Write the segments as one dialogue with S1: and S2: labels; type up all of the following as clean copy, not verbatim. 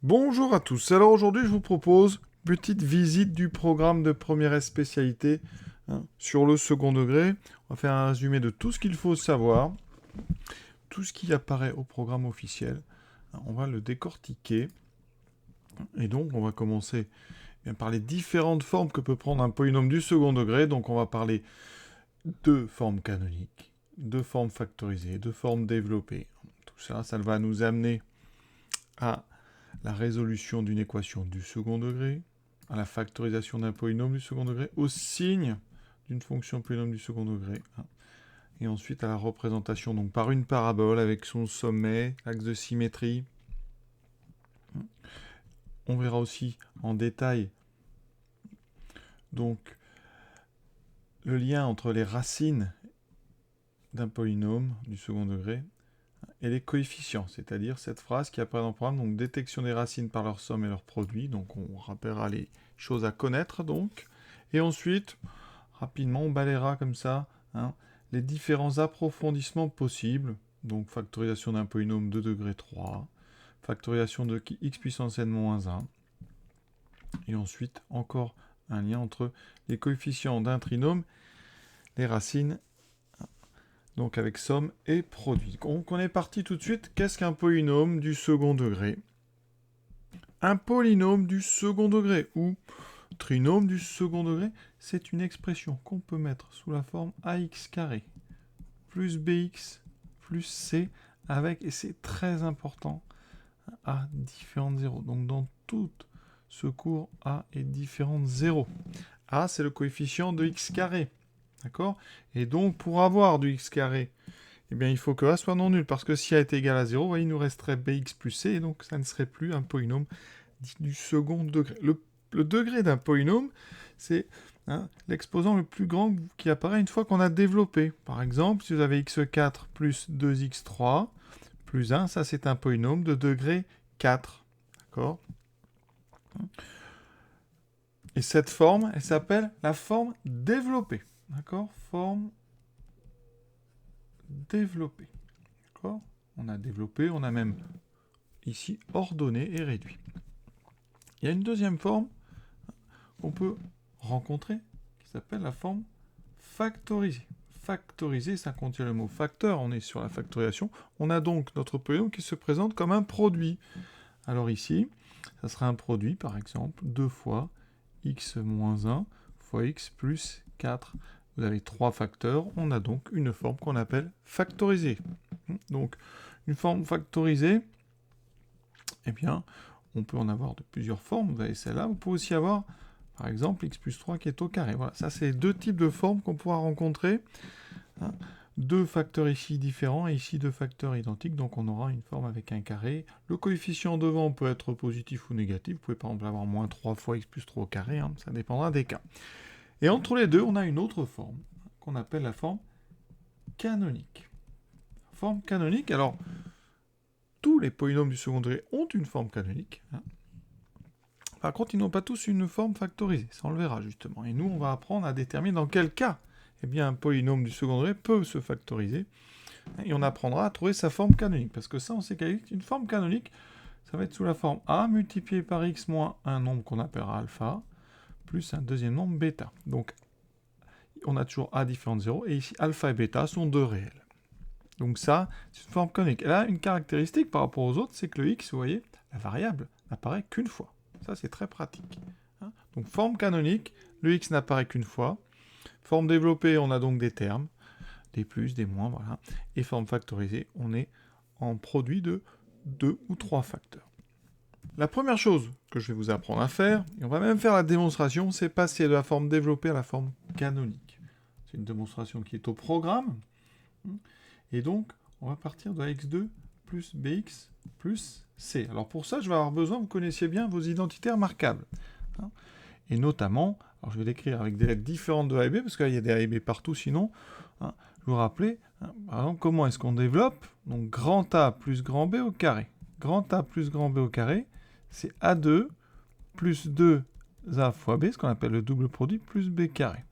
S1: Bonjour à tous. Alors aujourd'hui, je vous propose une petite visite du programme de première S spécialité sur le second degré. On va faire un résumé de tout ce qu'il faut savoir, tout ce qui apparaît au programme officiel. On va le décortiquer. Et donc, on va commencer par les différentes formes que peut prendre un polynôme du second degré. Donc, on va parler de formes canoniques, de formes factorisées, de formes développées. Tout ça, ça va nous amener à la résolution d'une équation du second degré, à la factorisation d'un polynôme du second degré, au signe d'une fonction polynôme du second degré, et ensuite à la représentation donc par une parabole avec son sommet, axe de symétrie. On verra aussi en détail donc le lien entre les racines d'un polynôme du second degré et les coefficients, c'est-à-dire cette phrase qui apparaît dans le programme, donc détection des racines par leur somme et leur produit, donc on rappellera les choses à connaître donc, et ensuite, rapidement, on balayera comme ça les différents approfondissements possibles, donc factorisation d'un polynôme de degré 3, factorisation de x puissance n-1, et ensuite encore un lien entre les coefficients d'un trinôme, les racines, donc avec somme et produit. Donc on est parti tout de suite. Qu'est-ce qu'un polynôme du second degré? Un polynôme du second degré, ou trinôme du second degré, c'est une expression qu'on peut mettre sous la forme ax carré plus bx plus c avec, et c'est très important, a différents de 0. Donc dans tout ce cours, a est différent de 0. A, c'est le coefficient de x carré. D'accord? Et donc, pour avoir du x carré, eh bien, il faut que a soit non nul, parce que si a est égal à 0, il nous resterait bx plus c, et donc ça ne serait plus un polynôme dit du second degré. Le degré d'un polynôme, c'est l'exposant le plus grand qui apparaît une fois qu'on a développé. Par exemple, si vous avez x4 plus 2x3 plus 1, ça c'est un polynôme de degré 4. D'accord? Et cette forme, elle s'appelle la forme développée. D'accord? Forme développée. D'accord? On a développé, on a même ici ordonné et réduit. Il y a une deuxième forme qu'on peut rencontrer qui s'appelle la forme factorisée. Factorisée, ça contient le mot facteur, on est sur la factorisation. On a donc notre polynôme qui se présente comme un produit. Alors ici, ça sera un produit, par exemple, 2 fois x moins 1 fois x plus 4. Vous avez 3 facteurs, on a donc une forme qu'on appelle factorisée. Donc, une forme factorisée, eh bien, on peut en avoir de plusieurs formes. Vous avez celle-là, vous pouvez aussi avoir, par exemple, x plus 3 qui est au carré. Voilà, ça c'est deux types de formes qu'on pourra rencontrer. Deux facteurs ici différents et ici deux facteurs identiques, donc on aura une forme avec un carré. Le coefficient devant peut être positif ou négatif, vous pouvez par exemple avoir moins 3 fois x plus 3 au carré, ça dépendra des cas. Et entre les deux, on a une autre forme, qu'on appelle la forme canonique. Forme canonique, alors, tous les polynômes du second degré ont une forme canonique. Par contre, ils n'ont pas tous une forme factorisée, ça on le verra justement. Et nous, on va apprendre à déterminer dans quel cas eh bien, un polynôme du second degré peut se factoriser. Et on apprendra à trouver sa forme canonique. Parce que ça, on sait qu'une forme canonique, ça va être sous la forme a multiplié par x moins un nombre qu'on appellera alpha, plus un deuxième nombre bêta. Donc, on a toujours a différent de 0, et ici, alpha et bêta sont deux réels. Donc ça, c'est une forme canonique. Elle a une caractéristique par rapport aux autres, c'est que le x, vous voyez, la variable, n'apparaît qu'une fois. Ça, c'est très pratique. Donc, forme canonique, le x n'apparaît qu'une fois. Forme développée, on a donc des termes, des plus, des moins, voilà. Et forme factorisée, on est en produit de 2 ou 3 facteurs. La première chose que je vais vous apprendre à faire, et on va même faire la démonstration, c'est passer de la forme développée à la forme canonique. C'est une démonstration qui est au programme. Et donc, on va partir de x2 plus bx plus c. Alors pour ça, je vais avoir besoin que vous connaissiez bien vos identitaires marquables. Et notamment, alors je vais l'écrire avec des lettres différentes de A et B, parce qu'il y a des A et B partout sinon. Je vous rappelle, par exemple, comment est-ce qu'on développe? Donc grand A plus grand B au carré. Grand A plus grand B au carré, c'est A2 plus 2A fois B, ce qu'on appelle le double produit, plus B carré.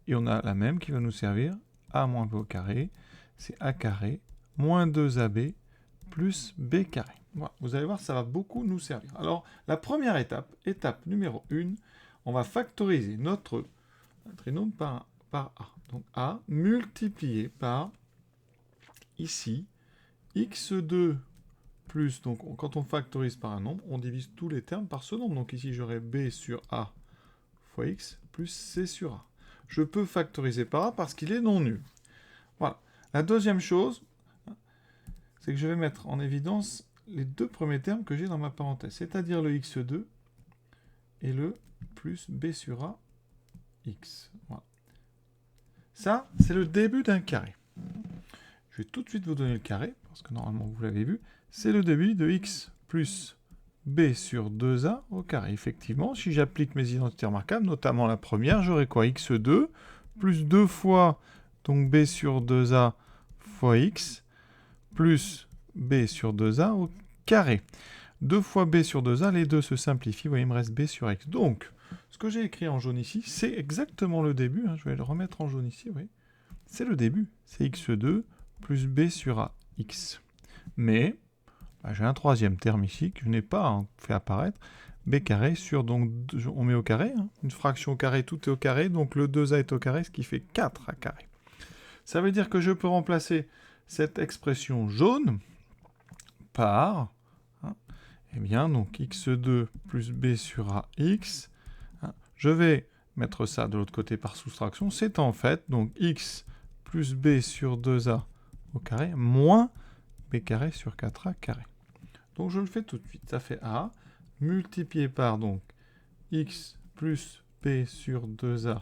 S1: Et on a la même qui va nous servir, A moins B au carré, c'est A carré, moins 2AB, plus b carré. Voilà. Vous allez voir, ça va beaucoup nous servir. Alors, la première étape, étape numéro 1, on va factoriser notre trinôme par a. Donc a multiplié par, ici, x2 plus, donc quand on factorise par un nombre, on divise tous les termes par ce nombre. Donc ici, j'aurai b sur a fois x plus c sur a. Je peux factoriser par a parce qu'il est non nul. Voilà. La deuxième chose, c'est que je vais mettre en évidence les deux premiers termes que j'ai dans ma parenthèse, c'est-à-dire le x2 et le plus b sur a x. Voilà. Ça, c'est le début d'un carré. Je vais tout de suite vous donner le carré, parce que normalement vous l'avez vu. C'est le début de x plus b sur 2a au carré. Effectivement, si j'applique mes identités remarquables, notamment la première, j'aurai quoi? x2 plus 2 fois donc b sur 2a fois x plus b sur 2a au carré. 2 fois b sur 2a, les deux se simplifient. Vous voyez, il me reste b sur x. Donc, ce que j'ai écrit en jaune ici, c'est exactement le début. Je vais le remettre en jaune ici. Oui. C'est le début. C'est x2 plus b sur a x. Mais, j'ai un troisième terme ici que je n'ai pas fait apparaître. B carré sur, donc, on met au carré. Une fraction au carré, tout est au carré. Donc, le 2a est au carré, ce qui fait 4a carré. Ça veut dire que je peux remplacer cette expression jaune par, eh bien, donc x2 plus b sur a x. Je vais mettre ça de l'autre côté par soustraction. C'est en fait donc x plus b sur 2a au carré moins b carré sur 4a carré. Donc je le fais tout de suite. Ça fait a multiplié par donc x plus b sur 2a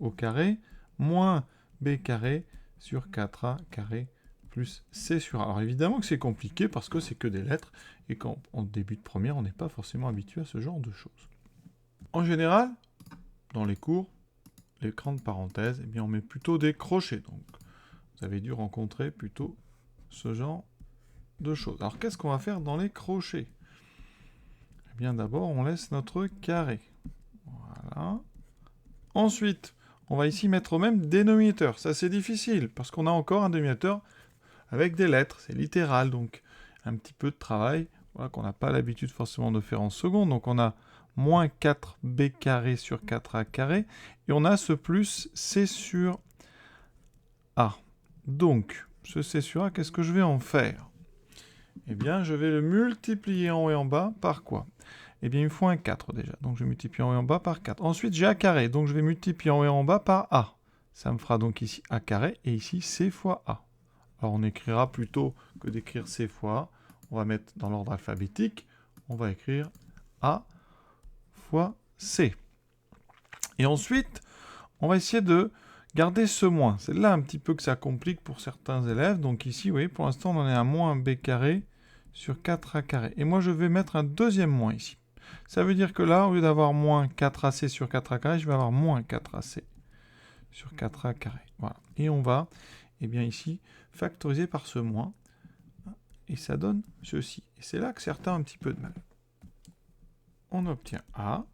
S1: au carré moins b carré sur 4a carré plus c sur a. Alors évidemment que c'est compliqué parce que c'est que des lettres et quand en début de première, on n'est pas forcément habitué à ce genre de choses. En général, dans les cours, l'écran de parenthèse, eh bien, on met plutôt des crochets. Donc, vous avez dû rencontrer plutôt ce genre de choses. Alors, qu'est-ce qu'on va faire dans les crochets? Eh bien, d'abord, on laisse notre carré. Voilà. Ensuite, on va ici mettre au même dénominateur. Ça, c'est difficile, parce qu'on a encore un dénominateur avec des lettres. C'est littéral, donc un petit peu de travail, voilà, qu'on n'a pas l'habitude forcément de faire en seconde. Donc, on a moins 4b carré sur 4a carré, et on a ce plus c sur a. Donc, ce c sur a, qu'est-ce que je vais en faire? Eh bien, je vais le multiplier en haut et en bas par quoi? Eh bien, il me faut un 4 déjà, donc je multiplie en haut et en bas par 4. Ensuite, j'ai a carré, donc je vais multiplier en haut et en bas par a. Ça me fera donc ici a carré, et ici c fois a. Alors, on écrira plutôt que d'écrire c fois a, on va mettre dans l'ordre alphabétique, on va écrire a fois c. Et ensuite, on va essayer de garder ce moins. C'est là un petit peu que ça complique pour certains élèves. Donc ici, vous voyez, pour l'instant, on en est à moins b carré sur 4a carré. Et moi, je vais mettre un deuxième moins ici. Ça veut dire que là, au lieu d'avoir moins 4ac sur 4a carré, je vais avoir moins 4ac sur 4a carré. Voilà. Et on va, eh bien ici, factoriser par ce moins. Et ça donne ceci. Et c'est là que certains ont un petit peu de mal. On obtient a.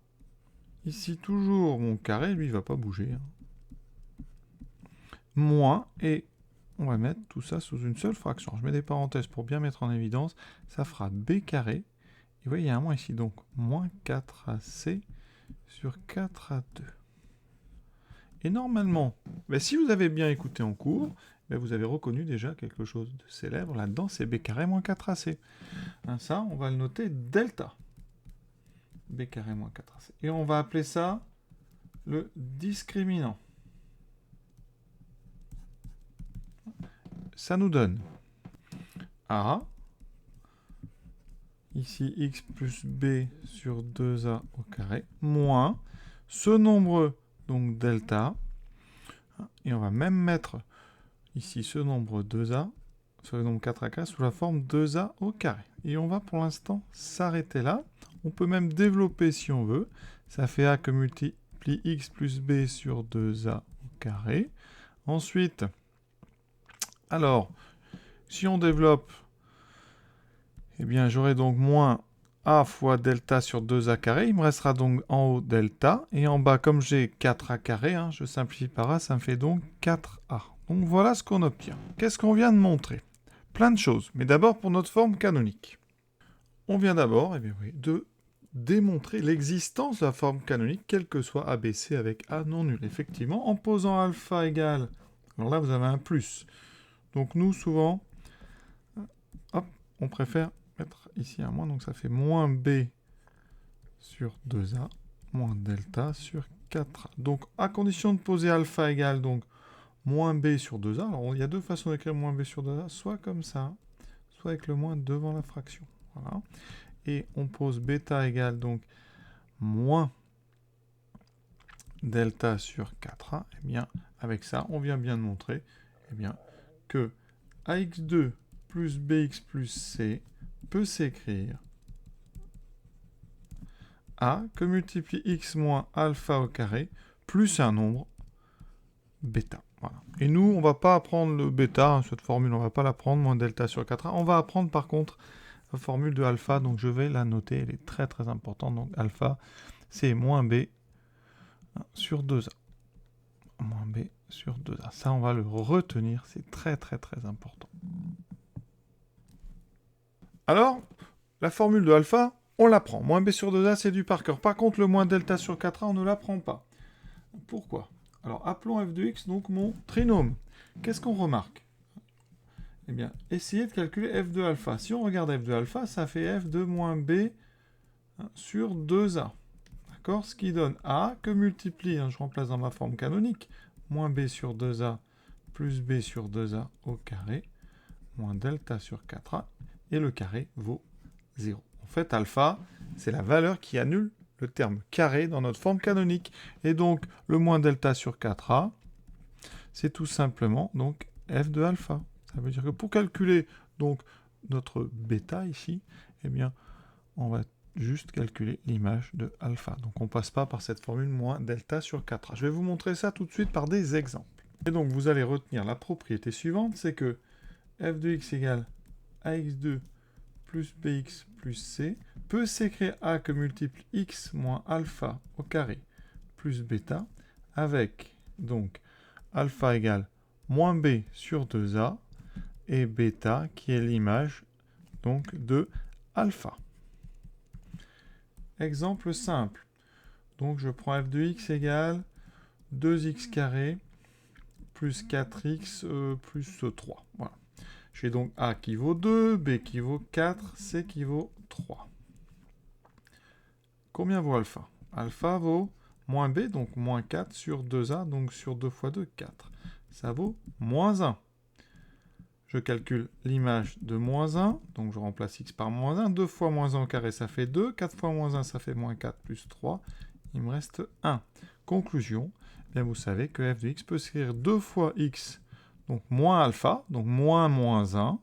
S1: Ici, toujours mon carré, lui, il ne va pas bouger. Moins, et on va mettre tout ça sous une seule fraction. Je mets des parenthèses pour bien mettre en évidence. Ça fera b carré. Et vous voyez, il y a un moins ici. Donc, moins 4ac sur 4a2. Et normalement, si vous avez bien écouté en cours, vous avez reconnu déjà quelque chose de célèbre là-dedans. C'est b carré moins 4ac. Ça, on va le noter delta. b carré moins 4ac. Et on va appeler ça le discriminant. Ça nous donne a, ici x plus b sur 2a au carré, moins ce nombre, donc delta, et on va même mettre ici ce nombre 2a, ce nombre 4a carré, sous la forme 2a au carré. Et on va pour l'instant s'arrêter là. On peut même développer si on veut. Ça fait a que multiplie x plus b sur 2a au carré. Ensuite, alors, si on développe, eh bien, j'aurai donc moins a fois delta sur 2a carré. Il me restera donc en haut delta. Et en bas, comme j'ai 4a carré, je simplifie par a, ça me fait donc 4a. Donc voilà ce qu'on obtient. Qu'est-ce qu'on vient de montrer? plein de choses. Mais d'abord pour notre forme canonique. On vient d'abord de démontrer l'existence de la forme canonique, quel que soit ABC avec A non nul. Effectivement, en posant alpha égale, alors là vous avez un plus. Donc nous, souvent, hop, on préfère mettre ici un moins, donc ça fait moins B sur 2A, moins delta sur 4A. Donc à condition de poser alpha égale, donc moins B sur 2A, alors il y a deux façons d'écrire moins B sur 2A, soit comme ça, soit avec le moins devant la fraction. Voilà. Et on pose bêta égale donc moins delta sur 4a, et bien avec ça, on vient bien de montrer que ax2 plus bx plus c peut s'écrire a que multiplie x moins alpha au carré plus un nombre bêta. Voilà. Et nous, on ne va pas apprendre le bêta, cette formule, on ne va pas l'apprendre, moins delta sur 4a. On va apprendre par contre la formule de alpha, donc je vais la noter, elle est très très importante. Donc alpha, c'est moins b sur 2a. Moins b sur 2a. Ça, on va le retenir, c'est très très très important. Alors, la formule de alpha, on l'apprend. Moins b sur 2a, c'est du par cœur. Par contre, le moins delta sur 4a, on ne l'apprend pas. Pourquoi? Alors, appelons f de x donc mon trinôme. Qu'est-ce qu'on remarque? Eh bien, essayez de calculer f de alpha. Si on regarde f de alpha, ça fait f de moins b sur 2a. D'accord? Ce qui donne a que multiplie, je remplace dans ma forme canonique, moins b sur 2a plus b sur 2a au carré, moins delta sur 4a, et le carré vaut 0. En fait, alpha, c'est la valeur qui annule le terme carré dans notre forme canonique. Et donc, le moins delta sur 4a, c'est tout simplement donc f de alpha. Ça veut dire que pour calculer donc notre bêta ici, eh bien, on va juste calculer l'image de alpha. Donc on ne passe pas par cette formule moins delta sur 4a. Je vais vous montrer ça tout de suite par des exemples. Et donc vous allez retenir la propriété suivante, c'est que f de x égale ax2 plus bx plus c peut s'écrire a que multiple x moins alpha au carré plus bêta avec donc alpha égale moins b sur 2a et bêta qui est l'image donc de alpha. Exemple simple. Donc je prends f de x égale 2x carré plus 4x plus 3. Voilà. J'ai donc a qui vaut 2, b qui vaut 4, c qui vaut 3. Combien vaut alpha? Alpha vaut moins b, donc moins 4 sur 2a, donc sur 2 fois 2, 4. Ça vaut moins 1. Je calcule l'image de moins 1, donc je remplace x par moins 1. 2 fois moins 1 au carré, ça fait 2. 4 fois moins 1, ça fait moins 4 plus 3. Il me reste 1. Conclusion, bien vous savez que f de x peut s'écrire 2 fois x, donc moins alpha, donc moins 1,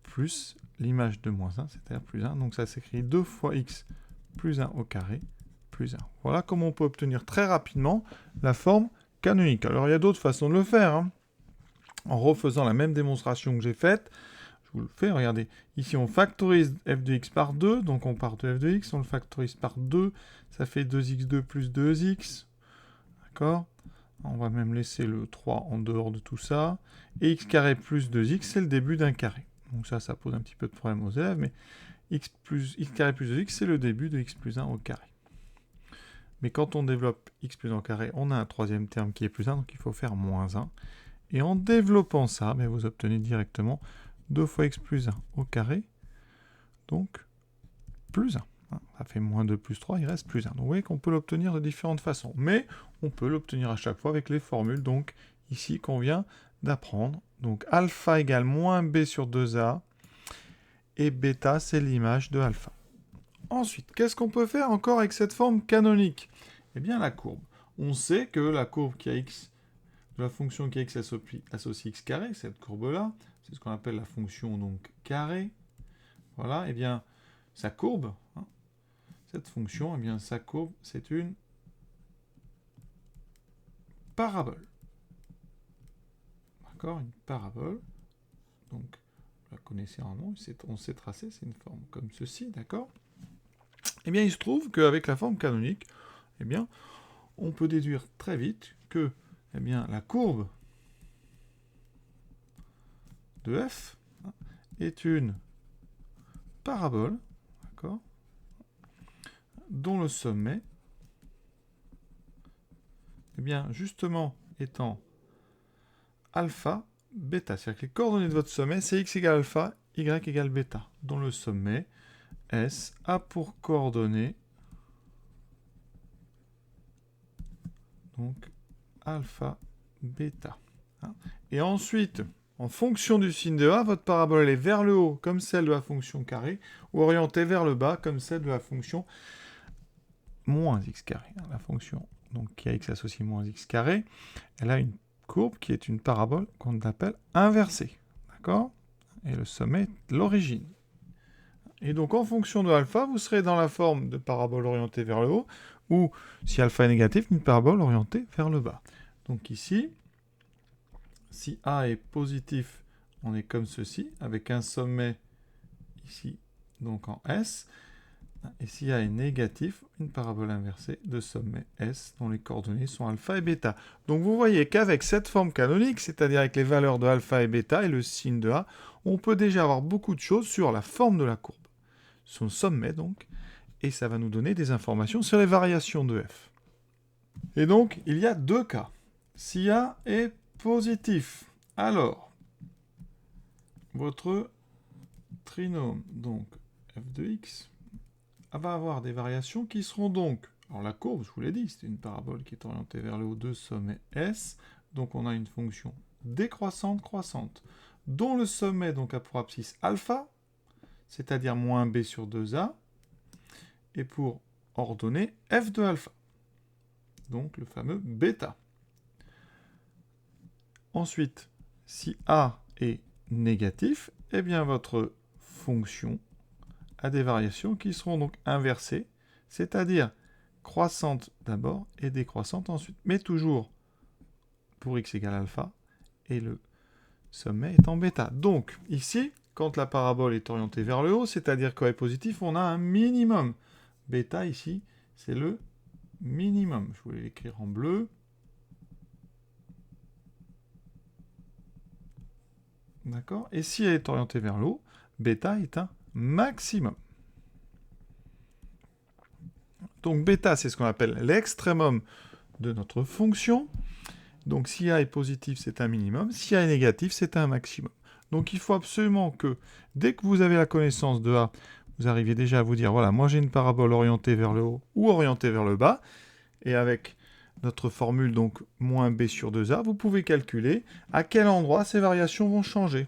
S1: plus l'image de moins 1, c'est-à-dire plus 1. Donc ça s'écrit 2 fois x plus 1 au carré plus 1. Voilà comment on peut obtenir très rapidement la forme canonique. Alors il y a d'autres façons de le faire, en refaisant la même démonstration que j'ai faite. Je vous le fais, regardez. Ici, on factorise f de x par 2, donc on part de f de x, on le factorise par 2, ça fait 2x2 plus 2x. D'accord? On va même laisser le 3 en dehors de tout ça. Et x carré plus 2x, c'est le début d'un carré. Donc ça pose un petit peu de problème aux élèves, mais x carré plus 2x, c'est le début de x plus 1 au carré. Mais quand on développe x plus 1 au carré, on a un troisième terme qui est plus 1, donc il faut faire moins 1. Et en développant ça, vous obtenez directement 2 fois x plus 1 au carré, donc plus 1. Ça fait moins 2 plus 3, il reste plus 1. Donc vous voyez qu'on peut l'obtenir de différentes façons. Mais on peut l'obtenir à chaque fois avec les formules donc ici qu'on vient d'apprendre. Donc alpha égale moins b sur 2a, et bêta, c'est l'image de alpha. Ensuite, qu'est-ce qu'on peut faire encore avec cette forme canonique? Eh bien la courbe. On sait que la courbe qui a x, de la fonction qui a x associe x carré, cette courbe-là, c'est ce qu'on appelle la fonction donc carré. Voilà, et bien sa courbe, cette fonction, eh bien sa courbe, c'est une parabole. D'accord, une parabole. Donc, vous la connaissez en nom, on sait tracer, c'est une forme comme ceci, d'accord? Eh bien, il se trouve qu'avec la forme canonique, eh bien, on peut déduire très vite que, eh bien, la courbe de f est une parabole, d'accord, dont le sommet, eh bien, justement, étant alpha, bêta. C'est-à-dire que les coordonnées de votre sommet, c'est x égale alpha, y égale bêta, dont le sommet, S, a pour coordonnées, donc, alpha, bêta. Et ensuite, en fonction du signe de A, votre parabole elle est vers le haut, comme celle de la fonction carré, ou orientée vers le bas, comme celle de la fonction moins x carré. La fonction donc, qui a x associé moins x carré, elle a une courbe qui est une parabole qu'on appelle inversée. D'accord? Et le sommet est l'origine. Et donc, en fonction de alpha, vous serez dans la forme de parabole orientée vers le haut, ou, si alpha est négatif, une parabole orientée vers le bas. Donc ici, si A est positif, on est comme ceci, avec un sommet ici, donc en S. Et si A est négatif, une parabole inversée de sommet S, dont les coordonnées sont alpha et bêta. Donc vous voyez qu'avec cette forme canonique, c'est-à-dire avec les valeurs de alpha et bêta et le signe de A, on peut déjà avoir beaucoup de choses sur la forme de la courbe. Son sommet donc, et ça va nous donner des informations sur les variations de f. Et donc, il y a deux cas. Si A est positif, alors, votre trinôme, donc f de x, va avoir des variations qui seront donc, alors la courbe, je vous l'ai dit, c'est une parabole qui est orientée vers le haut de sommet S, donc on a une fonction décroissante, croissante, dont le sommet donc a pour abscisse alpha, c'est-à-dire moins b sur 2a, et pour ordonnée f de alpha, donc le fameux bêta. Ensuite, si a est négatif, eh bien votre fonction a des variations qui seront donc inversées, c'est-à-dire croissantes d'abord et décroissantes ensuite, mais toujours pour x égale alpha, et le sommet est en bêta. Donc, ici, quand la parabole est orientée vers le haut, c'est-à-dire qu'elle est positif, on a un minimum. Bêta, ici, c'est le minimum. Je voulais l'écrire en bleu. D'accord? Et si elle est orientée vers le haut, bêta est un maximum. Donc, bêta, c'est ce qu'on appelle l'extrémum de notre fonction. Donc, si A est positif, c'est un minimum. Si A est négatif, c'est un maximum. Donc, il faut absolument que, dès que vous avez la connaissance de A, vous arriviez déjà à vous dire, voilà, moi j'ai une parabole orientée vers le haut ou orientée vers le bas. Et avec notre formule, donc, moins B sur 2A, vous pouvez calculer à quel endroit ces variations vont changer.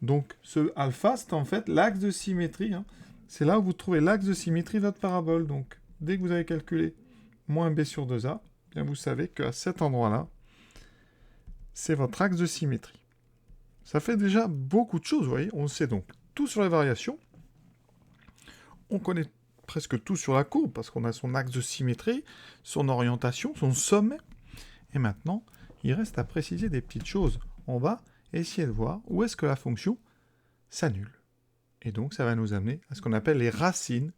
S1: Donc, ce alpha, c'est en fait l'axe de symétrie. Hein. C'est là où vous trouvez l'axe de symétrie de votre parabole. Donc, dès que vous avez calculé moins B sur 2A, bien vous savez qu'à cet endroit-là, c'est votre axe de symétrie. Ça fait déjà beaucoup de choses, vous voyez. On sait donc tout sur les variations. On connaît presque tout sur la courbe, parce qu'on a son axe de symétrie, son orientation, son sommet. Et maintenant, il reste à préciser des petites choses. On va essayer de voir où est-ce que la fonction s'annule. Et donc, ça va nous amener à ce qu'on appelle les racines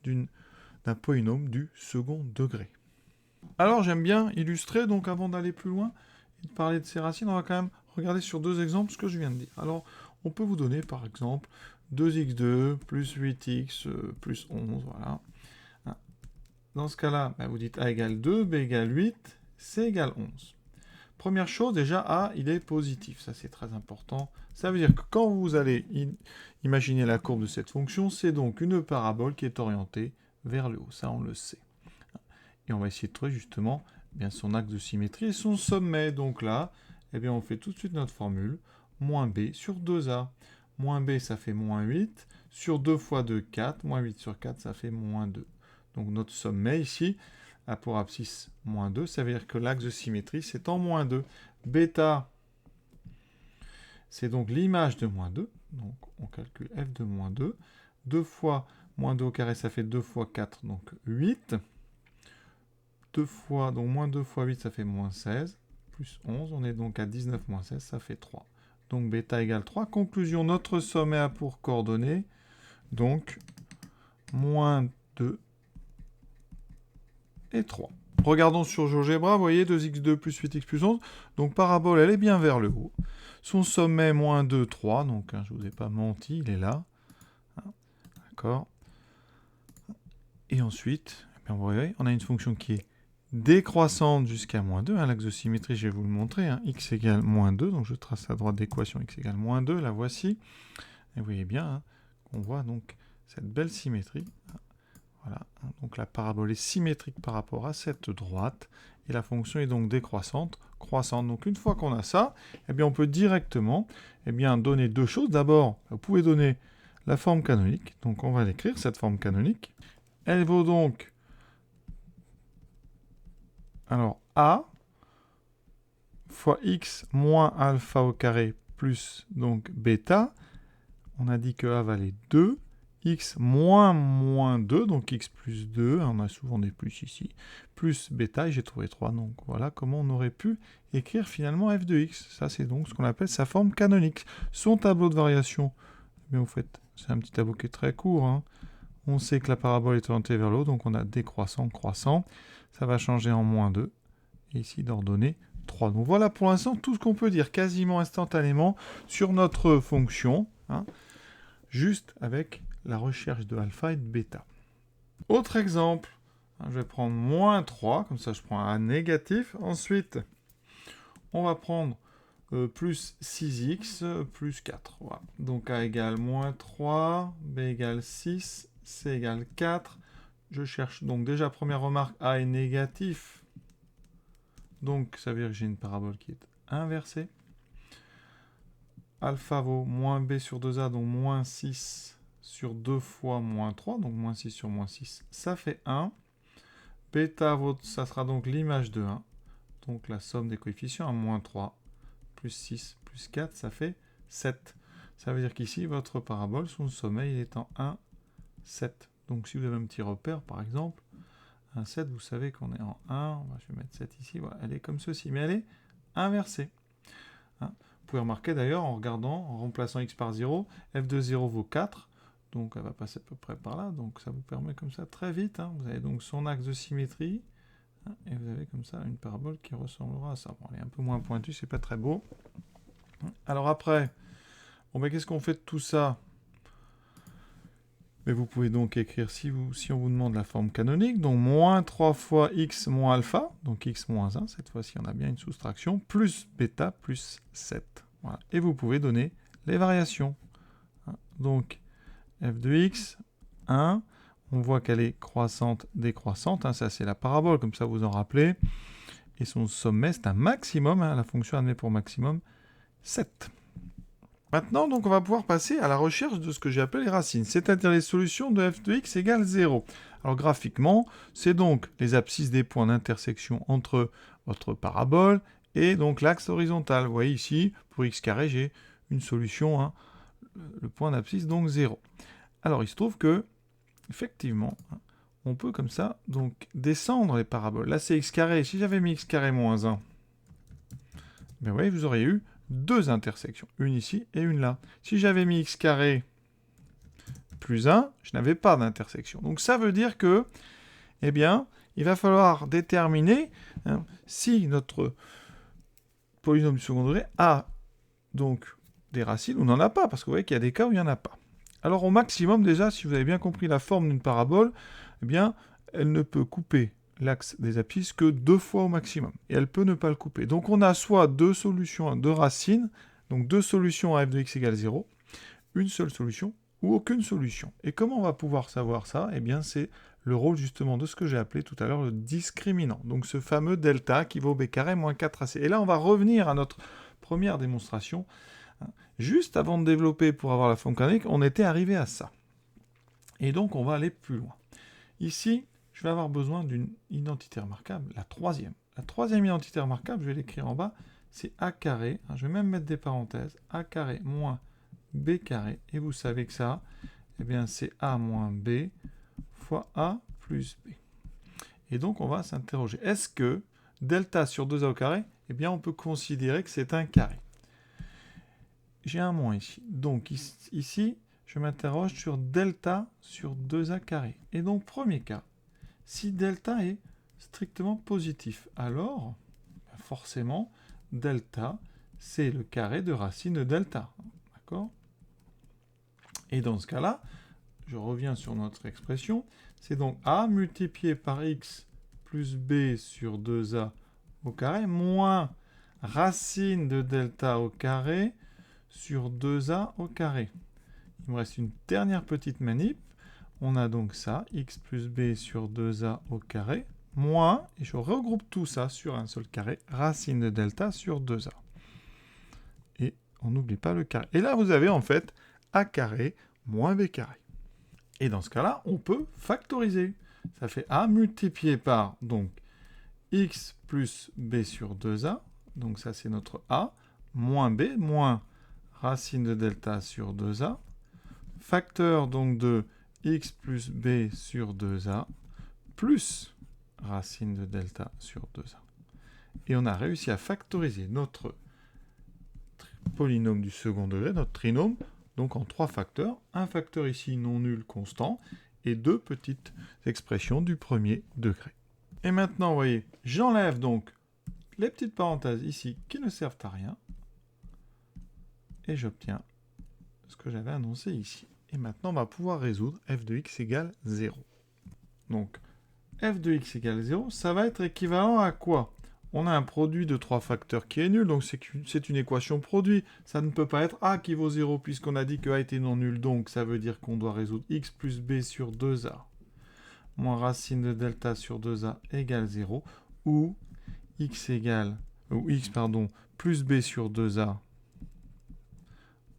S1: d'un polynôme du second degré. Alors, j'aime bien illustrer, donc avant d'aller plus loin, et de parler de ces racines, on va quand même regarder sur deux exemples ce que je viens de dire. Alors, on peut vous donner, par exemple, 2x2 plus 8x plus 11, voilà. Dans ce cas-là, vous dites a égale 2, b égale 8, c égale 11. Première chose, déjà, a, il est positif. Ça, c'est très important. Ça veut dire que quand vous allez imaginer la courbe de cette fonction, c'est donc une parabole qui est orientée vers le haut. Ça, on le sait. Et on va essayer de trouver justement bien son axe de symétrie et son sommet. Donc là, eh bien, on fait tout de suite notre formule. Moins b sur 2a. Moins b, ça fait moins 8. Sur 2 fois 2, 4. Moins 8 sur 4, ça fait moins 2. Donc notre sommet ici a pour abscisse moins 2. Ça veut dire que l'axe de symétrie, c'est en moins 2. Bêta, c'est donc l'image de moins 2. Donc on calcule f de moins 2. 2 fois moins 2 au carré, ça fait 2 fois 4, donc 8. 2 fois, donc moins 2 fois 8, ça fait moins 16. Plus 11, on est donc à 19 moins 16, ça fait 3. Donc bêta égale 3. Conclusion, notre sommet a pour coordonnées, donc moins 2 et 3. Regardons sur GeoGebra, vous voyez, 2x2 plus 8x plus 11. Donc parabole, elle est bien vers le haut. Son sommet, moins 2, 3. Donc je ne vous ai pas menti, il est là. D'accord. Et ensuite, vous voyez, on a une fonction qui est décroissante jusqu'à moins 2. L'axe de symétrie, je vais vous le montrer. X égale moins 2. Donc je trace la droite d'équation x égale moins 2. La voici. Et vous voyez bien qu'on voit donc cette belle symétrie. Voilà. Donc la parabole est symétrique par rapport à cette droite. Et la fonction est donc décroissante, croissante. Donc une fois qu'on a ça, eh bien, on peut directement donner deux choses. D'abord, vous pouvez donner la forme canonique. Donc on va l'écrire, cette forme canonique. Elle vaut donc alors a fois x moins alpha au carré plus donc bêta. On a dit que a valait 2. X moins 2, donc x plus 2, on a souvent des plus ici, plus bêta, et j'ai trouvé 3. Donc voilà comment on aurait pu écrire finalement f de x. Ça, c'est donc ce qu'on appelle sa forme canonique. Son tableau de variation, mais au fait, c'est un petit tableau qui est très court. On sait que la parabole est orientée vers le haut, donc on a décroissant, croissant. Ça va changer en moins 2, et ici d'ordonnée 3. Donc voilà pour l'instant tout ce qu'on peut dire quasiment instantanément sur notre fonction, juste avec la recherche de alpha et de bêta. Autre exemple, je vais prendre moins 3, comme ça je prends un négatif. Ensuite, on va prendre plus 6x plus 4. Voilà. Donc a égale moins 3, b égale 6, c égale 4. Je cherche donc déjà, première remarque, a est négatif. Donc ça veut dire que j'ai une parabole qui est inversée. Alpha vaut moins b sur 2a, donc moins 6 sur 2 fois moins 3, donc moins 6 sur moins 6, ça fait 1. Bêta, ça sera donc l'image de 1. Donc la somme des coefficients à moins 3, plus 6, plus 4, ça fait 7. Ça veut dire qu'ici, votre parabole, son sommet, il est en 1, 7. Donc si vous avez un petit repère, par exemple, un 7, vous savez qu'on est en 1. Je vais mettre 7 ici. Voilà, elle est comme ceci, mais elle est inversée. Vous pouvez remarquer d'ailleurs, en regardant, en remplaçant x par 0, f de 0 vaut 4. Donc elle va passer à peu près par là. Donc ça vous permet comme ça très vite. Vous avez donc son axe de symétrie. Et vous avez comme ça une parabole qui ressemblera à ça. Bon, elle est un peu moins pointue, c'est pas très beau. Alors après, qu'est-ce qu'on fait de tout ça? Mais vous pouvez donc écrire, si on vous demande la forme canonique, donc moins 3 fois x moins alpha, donc x moins 1, cette fois-ci on a bien une soustraction, plus bêta plus 7. Voilà. Et vous pouvez donner les variations. Donc f de x, 1, on voit qu'elle est croissante, décroissante, ça c'est la parabole, comme ça vous en rappelez. Et son sommet, c'est un maximum, la fonction admet pour maximum 7. Maintenant, donc, on va pouvoir passer à la recherche de ce que j'ai appelé les racines, c'est-à-dire les solutions de f de x égale 0. Alors graphiquement, c'est donc les abscisses des points d'intersection entre votre parabole et donc l'axe horizontal. Vous voyez ici, pour x carré, j'ai une solution, le point d'abscisse, donc 0. Alors il se trouve que, effectivement, on peut comme ça donc descendre les paraboles. Là c'est x carré, si j'avais mis x carré moins 1, vous voyez, vous auriez eu deux intersections, une ici et une là. Si j'avais mis x carré plus 1, je n'avais pas d'intersection. Donc ça veut dire que, il va falloir déterminer si notre polynôme du second degré a donc des racines ou n'en a pas, parce que vous voyez qu'il y a des cas où il n'y en a pas. Alors au maximum, déjà, si vous avez bien compris la forme d'une parabole, elle ne peut couper l'axe des abscisses que 2 fois au maximum. Et elle peut ne pas le couper. Donc on a soit deux solutions, deux racines, donc deux solutions à f de x égale 0, une seule solution ou aucune solution. Et comment on va pouvoir savoir ça? C'est le rôle justement de ce que j'ai appelé tout à l'heure le discriminant. Donc ce fameux delta qui vaut b carré moins 4ac. Et là on va revenir à notre première démonstration. Juste avant de développer pour avoir la forme canonique, on était arrivé à ça. Et donc on va aller plus loin. Ici, je vais avoir besoin d'une identité remarquable, la troisième. La troisième identité remarquable, je vais l'écrire en bas, c'est a carré, je vais même mettre des parenthèses, a carré moins b carré, et vous savez que ça, c'est a moins b fois a plus b. Et donc on va s'interroger, est-ce que delta sur 2a au carré, on peut considérer que c'est un carré. J'ai un moins ici, donc ici, je m'interroge sur delta sur 2a carré. Et donc premier cas, si delta est strictement positif. Alors, forcément, delta, c'est le carré de racine de delta. D'accord ? Et dans ce cas-là, je reviens sur notre expression, c'est donc a multiplié par x plus b sur 2a au carré moins racine de delta au carré sur 2a au carré. Il me reste une dernière petite manip. On a donc ça, x plus b sur 2a au carré, moins, et je regroupe tout ça sur un seul carré, racine de delta sur 2a. Et on n'oublie pas le carré. Et là, vous avez en fait a carré moins b carré. Et dans ce cas-là, on peut factoriser. Ça fait a multiplié par donc x plus b sur 2a, donc ça c'est notre a, moins b, moins racine de delta sur 2a, facteur donc de x plus b sur 2a, plus racine de delta sur 2a. Et on a réussi à factoriser notre polynôme du second degré, notre trinôme, donc en 3 facteurs. Un facteur ici non nul constant, et 2 petites expressions du premier degré. Et maintenant, vous voyez, j'enlève donc les petites parenthèses ici qui ne servent à rien, et j'obtiens ce que j'avais annoncé ici. Et maintenant, on va pouvoir résoudre f de x égale 0. Donc, f de x égale 0, ça va être équivalent à quoi? On a un produit de 3 facteurs qui est nul, donc c'est une équation produit. Ça ne peut pas être a qui vaut 0, puisqu'on a dit que a était non nul, donc ça veut dire qu'on doit résoudre x plus b sur 2a, moins racine de delta sur 2a égale 0, ou x plus b sur 2a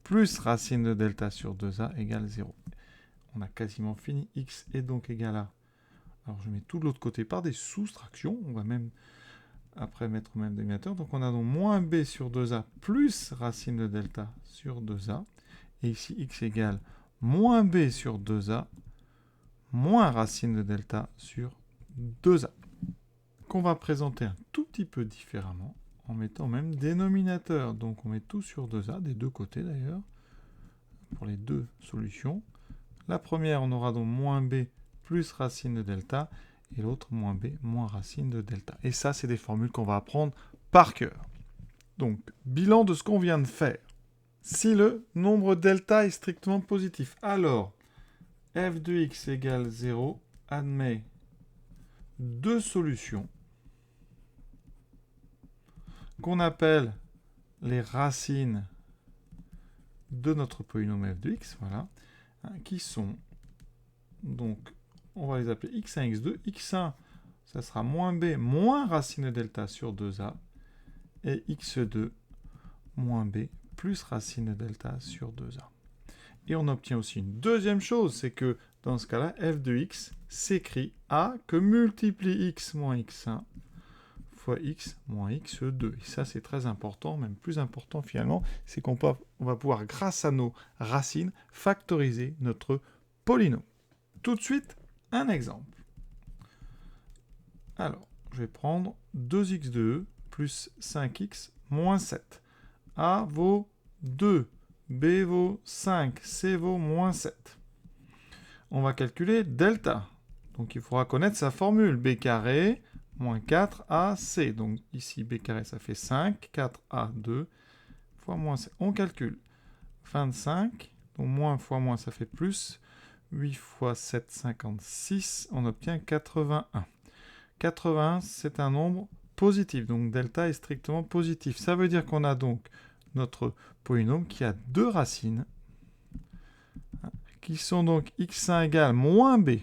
S1: plus racine de delta sur 2a égale 0. On a quasiment fini, x est donc égal à... Alors je mets tout de l'autre côté par des soustractions, on va même après mettre au même dénominateur, donc on a donc moins b sur 2a plus racine de delta sur 2a, et ici x égale moins b sur 2a moins racine de delta sur 2a. Qu'on va présenter un tout petit peu différemment, en mettant même dénominateur. Donc on met tout sur 2a, des deux côtés d'ailleurs, pour les deux solutions. La première, on aura donc moins b plus racine de delta, et l'autre, moins b moins racine de delta. Et ça, c'est des formules qu'on va apprendre par cœur. Donc, bilan de ce qu'on vient de faire. Si le nombre delta est strictement positif, alors f de x égale 0 admet deux solutions qu'on appelle les racines de notre polynôme f de x, voilà, qui sont, donc, on va les appeler x1, x2. x1, ça sera moins b moins racine de delta sur 2a, et x2 moins b plus racine de delta sur 2a. Et on obtient aussi une deuxième chose, c'est que dans ce cas-là, f de x s'écrit a que multiplie x moins x1 fois x moins x2. Et ça, c'est très important, même plus important finalement, c'est qu'on va pouvoir, grâce à nos racines, factoriser notre polynôme. Tout de suite, un exemple. Alors, je vais prendre 2x2 plus 5x moins 7. A vaut 2, B vaut 5, C vaut moins 7. On va calculer delta. Donc, il faudra connaître sa formule. B carré moins 4AC. Donc, ici, B carré, ça fait 5. 4A2 fois moins 7. On calcule. 25. Donc, moins fois moins, ça fait plus. 8 fois 7, 56. On obtient 81. 81, c'est un nombre positif. Donc, delta est strictement positif. Ça veut dire qu'on a donc notre polynôme qui a deux racines, qui sont donc x1 égale moins b.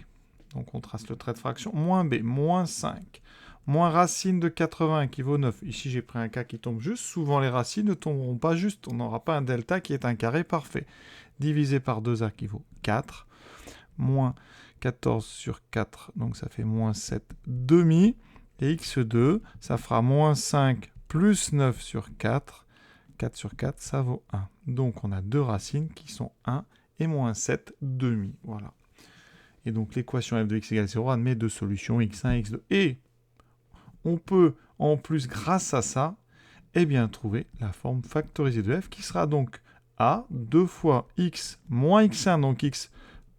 S1: Donc, on trace le trait de fraction. Moins b, moins 5. Moins racine de 80 qui vaut 9. Ici, j'ai pris un cas qui tombe juste. Souvent, les racines ne tomberont pas juste. On n'aura pas un delta qui est un carré parfait. Divisé par 2a qui vaut 4. Moins 14 sur 4, donc ça fait moins 7 demi. Et x2, ça fera moins 5 plus 9 sur 4. 4 sur 4, ça vaut 1. Donc, on a deux racines qui sont 1 et moins 7 demi. Voilà. Et donc, l'équation f de x égale 0 admet deux solutions, x1 et x2. Et on peut, en plus, grâce à ça, eh bien, trouver la forme factorisée de f qui sera donc a, 2 fois x moins x1, donc x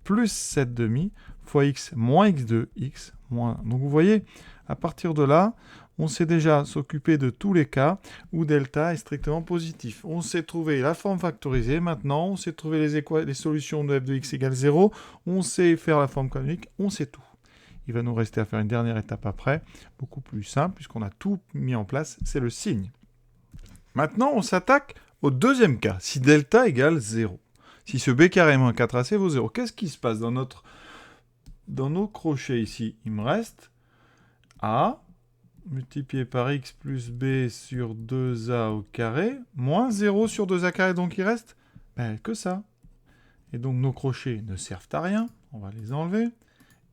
S1: plus 7 demi, fois x moins x2, x moins 1. Donc vous voyez, à partir de là, on sait déjà s'occuper de tous les cas où delta est strictement positif. On sait trouver la forme factorisée. Maintenant, on sait trouver les solutions de f de x égale 0. On sait faire la forme canonique. On sait tout. Il va nous rester à faire une dernière étape après, beaucoup plus simple, puisqu'on a tout mis en place, c'est le signe. Maintenant, on s'attaque au deuxième cas, si delta égale 0. Si ce b carré moins 4ac vaut 0, qu'est-ce qui se passe dans nos crochets ici? Il me reste a multiplié par x plus b sur 2a au carré, moins 0 sur 2a carré, donc il reste que ça. Et donc nos crochets ne servent à rien, on va les enlever.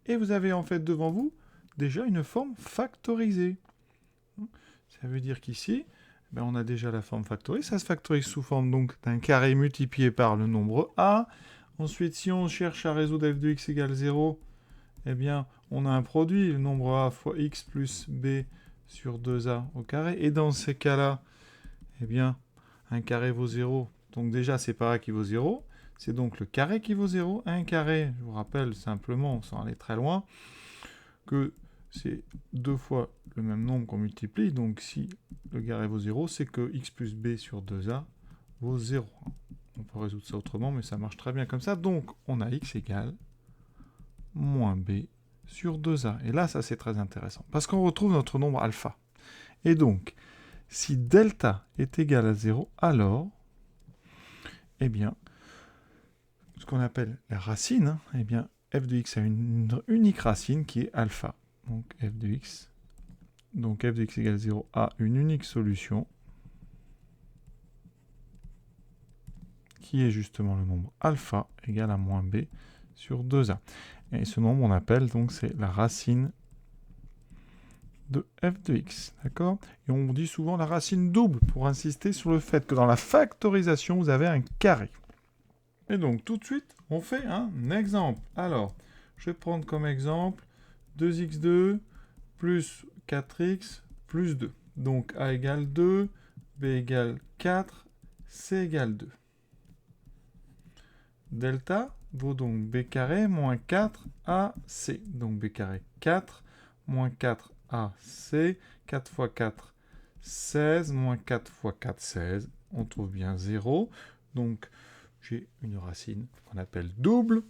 S1: Et vous avez en fait devant vous déjà une forme factorisée. Ça veut dire qu'ici, on a déjà la forme factorisée. Ça se factorise sous forme donc d'un carré multiplié par le nombre a. Ensuite, si on cherche à résoudre f de x égale 0, on a un produit, le nombre a fois x plus b sur 2a au carré. Et dans ces cas-là, un carré vaut 0. Donc déjà, c'est pas a qui vaut 0. C'est donc le carré qui vaut 0. Un carré, je vous rappelle simplement, sans aller très loin, que c'est 2 fois le même nombre qu'on multiplie. Donc si le carré vaut 0, c'est que x plus b sur 2a vaut 0. On peut résoudre ça autrement, mais ça marche très bien comme ça. Donc on a x égale moins b sur 2a. Et là, ça c'est très intéressant, parce qu'on retrouve notre nombre alpha. Et donc, si delta est égal à 0, alors, ce qu'on appelle la racine, f de x a une unique racine qui est alpha. Donc f de x égale 0 a une unique solution qui est justement le nombre alpha égale à moins b sur 2a. Et ce nombre, on appelle donc, c'est la racine de f de x. D'accord? Et on dit souvent la racine double pour insister sur le fait que dans la factorisation, vous avez un carré. Et donc, tout de suite, on fait un exemple. Alors, je vais prendre comme exemple 2x2 plus 4x plus 2. Donc, a égale 2, b égale 4, c égale 2. Delta vaut donc b carré moins 4ac. Donc, b carré 4, moins 4ac, 4 fois 4, 16, moins 4 fois 4, 16. On trouve bien 0. Donc, j'ai une racine qu'on appelle double,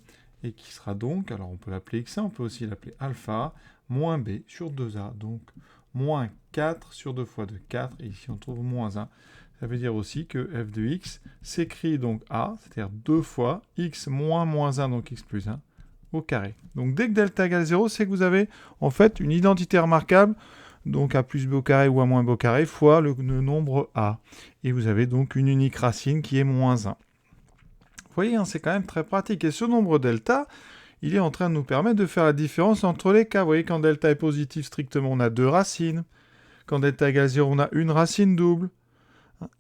S1: et qui sera donc, alors on peut l'appeler x1, on peut aussi l'appeler alpha, moins b sur 2a, donc moins 4 sur 2 fois 2, 4, et ici on trouve moins 1. Ça veut dire aussi que f de x s'écrit donc a, c'est-à-dire 2 fois x moins moins 1, donc x plus 1, au carré. Donc dès que delta égale 0, c'est que vous avez en fait une identité remarquable, donc a plus b au carré ou a moins b au carré, fois le nombre a. Et vous avez donc une unique racine qui est moins 1. Vous voyez, c'est quand même très pratique. Et ce nombre delta, il est en train de nous permettre de faire la différence entre les cas. Vous voyez, quand delta est positif, strictement, on a 2 racines. Quand delta égale 0, on a une racine double.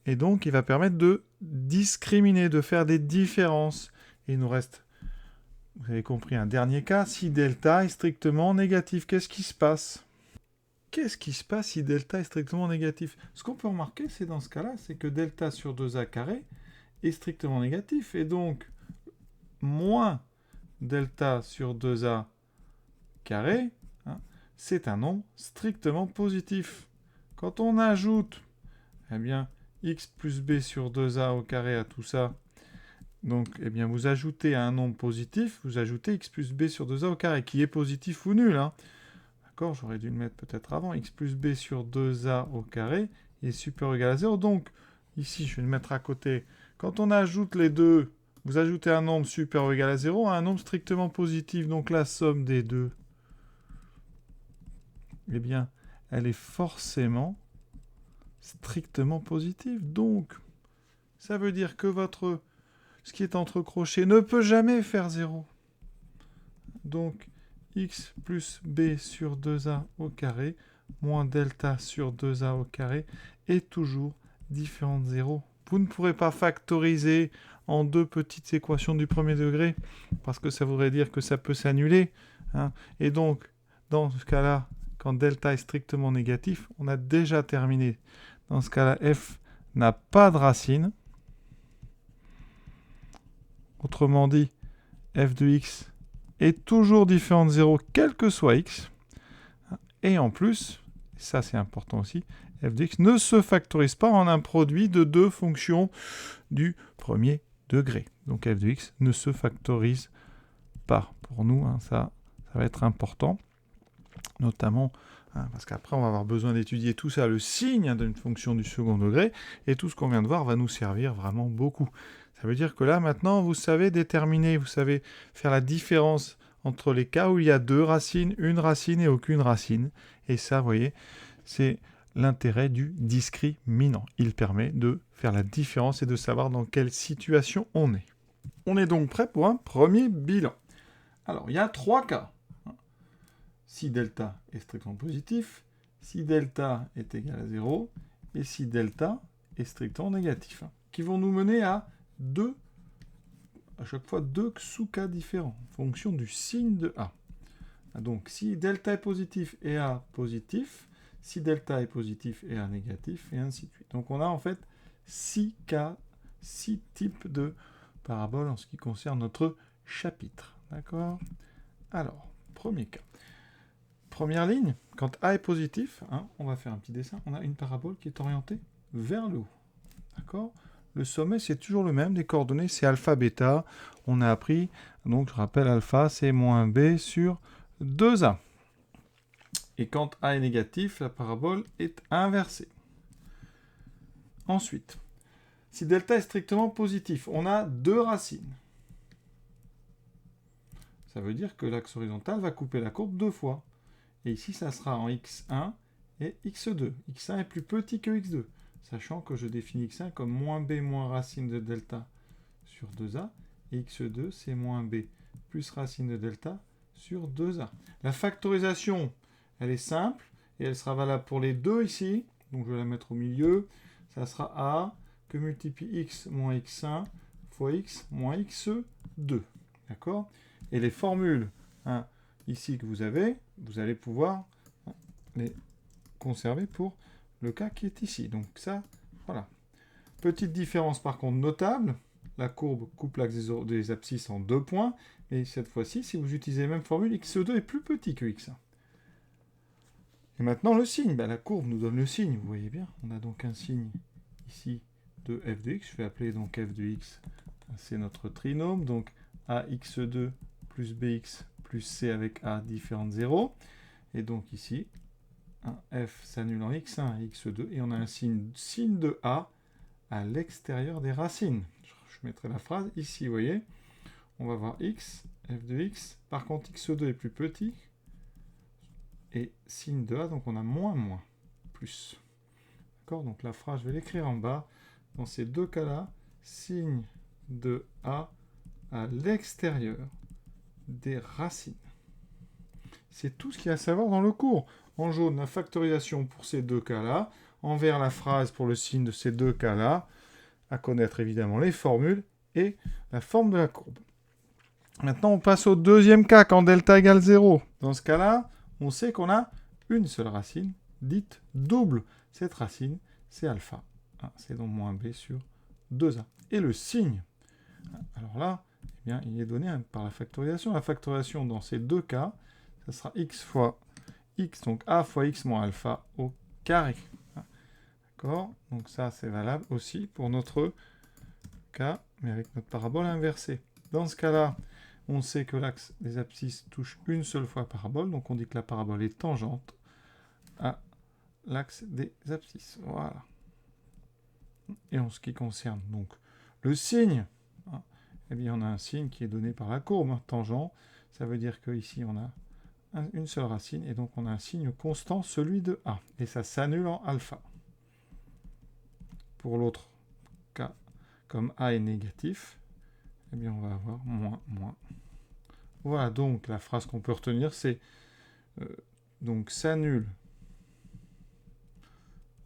S1: Et donc, il va permettre de discriminer, de faire des différences. Et il nous reste, vous avez compris, un dernier cas. Si delta est strictement négatif, qu'est-ce qui se passe? Qu'est-ce qui se passe si delta est strictement négatif? Ce qu'on peut remarquer, c'est dans ce cas-là, c'est que delta sur 2a carré est strictement négatif. Et donc, moins delta sur 2a carré, c'est un nombre strictement positif. Quand on ajoute x plus b sur 2a au carré à tout ça, donc vous ajoutez à un nombre positif, vous ajoutez x plus b sur 2a au carré, qui est positif ou nul. D'accord, j'aurais dû le mettre peut-être avant. X plus b sur 2a au carré est supérieur ou égal à 0. Donc, ici, je vais le mettre à côté. Quand on ajoute les deux, vous ajoutez un nombre supérieur ou égal à 0 à un nombre strictement positif. Donc, la somme des deux, elle est forcément strictement positive. Donc, ça veut dire que ce qui est entre crochets ne peut jamais faire 0. Donc, x plus b sur 2a au carré moins delta sur 2a au carré est toujours différent de 0. Vous ne pourrez pas factoriser en deux petites équations du premier degré, parce que ça voudrait dire que ça peut s'annuler. Et donc, dans ce cas-là, quand delta est strictement négatif, on a déjà terminé. Dans ce cas-là, f n'a pas de racine. Autrement dit, f de x est toujours différent de 0, quel que soit x. Et en plus, ça c'est important aussi, f de x ne se factorise pas en un produit de deux fonctions du premier degré. Donc f de x ne se factorise pas. Pour nous, ça va être important, notamment parce qu'après on va avoir besoin d'étudier tout ça, le signe d'une fonction du second degré, et tout ce qu'on vient de voir va nous servir vraiment beaucoup. Ça veut dire que là maintenant vous savez déterminer, vous savez faire la différence entre les cas où il y a deux racines, une racine et aucune racine. Et ça, vous voyez, c'est l'intérêt du discriminant. Il permet de faire la différence et de savoir dans quelle situation on est. On est donc prêt pour un premier bilan. Alors, il y a trois cas. Si delta est strictement positif, si delta est égal à 0, et si delta est strictement négatif, qui vont nous mener à chaque fois deux sous-cas différents, en fonction du signe de A. Donc, si delta est positif et A positif, si delta est positif et A négatif, et ainsi de suite. Donc, on a en fait 6 cas, 6 types de paraboles en ce qui concerne notre chapitre. D'accord? Alors, premier cas. Première ligne, quand A est positif, on va faire un petit dessin, on a une parabole qui est orientée vers le haut. D'accord? Le sommet, c'est toujours le même. Les coordonnées, c'est alpha, bêta. On a appris, donc je rappelle, alpha, c'est moins b sur 2a. Et quand a est négatif, la parabole est inversée. Ensuite, si delta est strictement positif, on a deux racines. Ça veut dire que l'axe horizontal va couper la courbe deux fois. Et ici, ça sera en x1 et x2. x1 est plus petit que x2. Sachant que je définis x1 comme moins b moins racine de delta sur 2a, et x2 c'est moins b plus racine de delta sur 2a. La factorisation, elle est simple, et elle sera valable pour les deux ici, donc je vais la mettre au milieu, ça sera a que multiplie x moins x1 fois x moins x2. D'accord? Et les formules ici que vous allez pouvoir les conserver pour le cas qui est ici. Donc ça, voilà. Petite différence par contre notable. La courbe coupe l'axe des abscisses en 2 points. Et cette fois-ci, si vous utilisez la même formule, x2 est plus petit que x1. Et maintenant le signe. La courbe nous donne le signe, vous voyez bien. On a donc un signe ici de f de x. Je vais appeler donc f de x. C'est notre trinôme. Donc ax2 plus bx plus c avec a différent de 0. Et donc ici, f s'annule en x1 et x2, et on a un signe de a à l'extérieur des racines. Je mettrai la phrase ici, vous voyez. On va voir x, f de x. Par contre, x2 est plus petit. Et signe de a, donc on a moins, plus. D'accord? Donc la phrase, je vais l'écrire en bas. Dans ces deux cas-là, signe de a à l'extérieur des racines. C'est tout ce qu'il y a à savoir dans le cours. En jaune, la factorisation pour ces deux cas-là. En vert, la phrase pour le signe de ces deux cas-là. À connaître évidemment les formules et la forme de la courbe. Maintenant, on passe au deuxième cas, quand delta égale 0. Dans ce cas-là, on sait qu'on a une seule racine, dite double. Cette racine, c'est alpha. C'est donc moins b sur 2a. Et le signe, alors là, eh bien, il est donné par la factorisation. La factorisation dans ces deux cas, ça sera x fois x, donc a fois x moins alpha au carré. D'accord? Donc ça, c'est valable aussi pour notre cas, mais avec notre parabole inversée. Dans ce cas-là, on sait que l'axe des abscisses touche une seule fois la parabole, donc on dit que la parabole est tangente à l'axe des abscisses. Voilà. Et en ce qui concerne donc le signe, eh bien on a un signe qui est donné par la courbe, tangent. Ça veut dire qu'ici on a une seule racine, et donc on a un signe constant, celui de A. Et ça s'annule en alpha. Pour l'autre cas, comme A est négatif, eh bien on va avoir moins. Voilà, donc la phrase qu'on peut retenir, c'est donc s'annule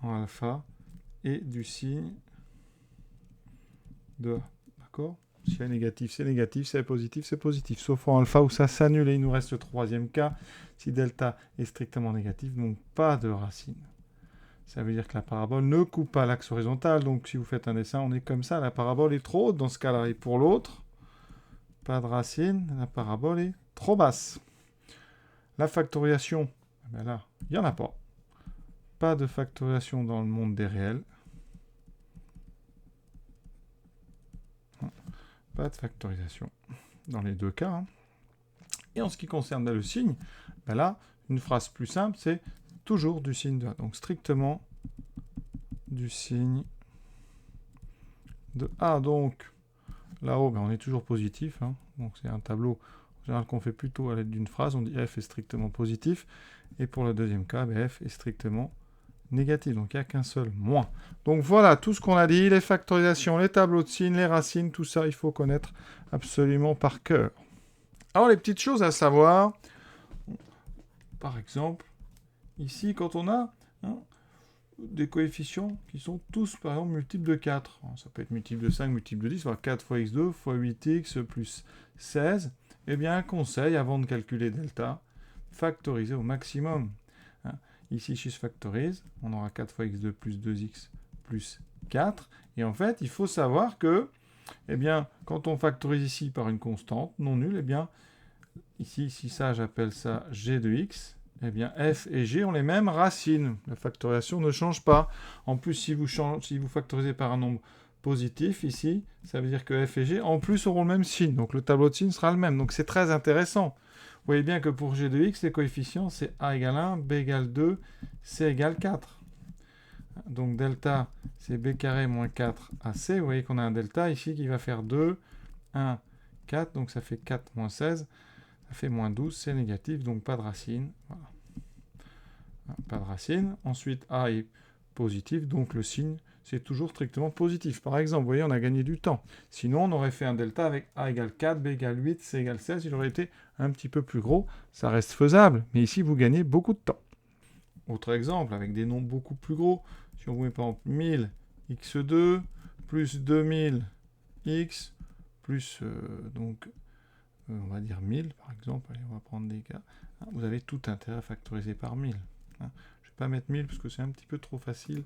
S1: en alpha et du signe de A. D'accord? Si A est négatif, c'est négatif. Si A est positif, c'est positif. Sauf en alpha où ça s'annule. Et il nous reste le troisième cas. Si delta est strictement négatif, donc pas de racine. Ça veut dire que la parabole ne coupe pas l'axe horizontal. Donc si vous faites un dessin, on est comme ça. La parabole est trop haute dans ce cas-là. Et pour l'autre, pas de racine. La parabole est trop basse. La factorisation, ben là, il n'y en a pas. Pas de factorisation dans le monde des réels. Pas de factorisation dans les deux cas. Hein. Et en ce qui concerne le signe, ben là, une phrase plus simple, c'est toujours du signe de A. Donc strictement du signe de A. Donc là-haut, ben, on est toujours positif. Hein. Donc c'est un tableau en général qu'on fait plutôt à l'aide d'une phrase. On dit F est strictement positif. Et pour le deuxième cas, ben, F est strictement négatif. Donc il n'y a qu'un seul moins. Donc voilà tout ce qu'on a dit. Les factorisations, les tableaux de signes, les racines, tout ça, il faut connaître absolument par cœur. Alors les petites choses à savoir, par exemple, ici quand on a des coefficients qui sont tous par exemple multiples de 4. Ça peut être multiple de 5, multiple de 10, voilà 4 fois x2 fois 8x plus 16. Eh bien un conseil avant de calculer delta, factoriser au maximum. Ici, si je factorise, on aura 4 fois x2 plus 2x plus 4. Et en fait, il faut savoir que, eh bien, quand on factorise ici par une constante non nulle, eh bien, ici, si ça, j'appelle ça g de x, eh bien, f et g ont les mêmes racines. La factorisation ne change pas. En plus, si vous factorisez par un nombre positif, ici, ça veut dire que f et g, en plus, auront le même signe. Donc, le tableau de signes sera le même. Donc, c'est très intéressant. Vous voyez bien que pour g de x, les coefficients, c'est a égale 1, b égale 2, c égale 4. Donc delta, c'est b carré moins 4ac. Vous voyez qu'on a un delta ici qui va faire 2, 1, 4. Donc ça fait 4 moins 16. Ça fait moins 12, c'est négatif, donc pas de racine. Voilà. Pas de racine. Ensuite, a est positif, donc le signe, c'est toujours strictement positif. Par exemple, vous voyez, on a gagné du temps. Sinon, on aurait fait un delta avec a égale 4, b égale 8, c égale 16. Il aurait été un petit peu plus gros. Ça reste faisable, mais ici, vous gagnez beaucoup de temps. Autre exemple, avec des nombres beaucoup plus gros. Si on vous met par exemple 1000 x2 plus 2000 x plus, on va dire 1000 par exemple. Allez, on va prendre des cas. Vous avez tout intérêt à factoriser par 1000. Je ne vais pas mettre 1000 parce que c'est un petit peu trop facile.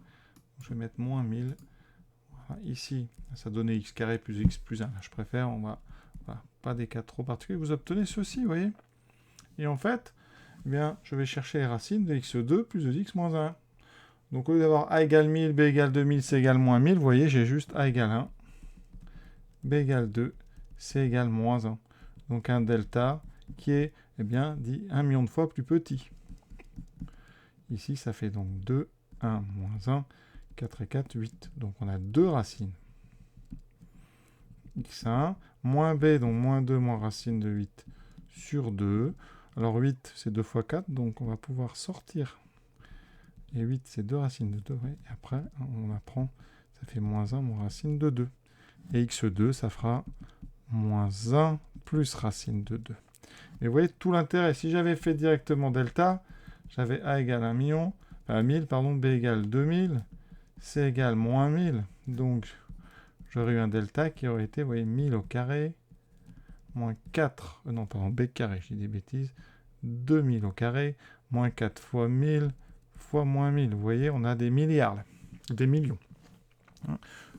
S1: Je vais mettre moins 1000. Voilà, ici, ça donnait x carré plus x plus 1. Là, je préfère, voilà, pas des cas trop particuliers. Vous obtenez ceci, vous voyez. Et en fait, eh bien, je vais chercher les racines de x2 plus de x moins 1. Donc au lieu d'avoir a égale 1000, b égale 2000, c égale moins 1000, vous voyez, j'ai juste a égale 1, b égale 2, c égale moins 1. Donc un delta qui est, eh bien, dit 1 million de fois plus petit. Ici, ça fait donc 2, 1, moins 1, 4 et 4, 8. Donc on a deux racines. x1, moins b, donc moins 2, moins racine de 8 sur 2. Alors 8, c'est 2 fois 4, donc on va pouvoir sortir. Et 8, c'est 2 racines de 2. Ouais. Et après, on apprend, ça fait moins 1, moins racine de 2. Et x2, ça fera moins 1 plus racine de 2. Et vous voyez tout l'intérêt. Si j'avais fait directement delta, j'avais a égale 1 million, 1000, pardon, b égale 2000, c égale moins 1000. Donc, j'aurais eu un delta qui aurait été, vous voyez, 1000 au carré, moins 4, non, pardon, b carré, j'ai des bêtises, 2000 au carré, moins 4 fois 1000, fois moins 1000. Vous voyez, on a des milliards, là, des millions.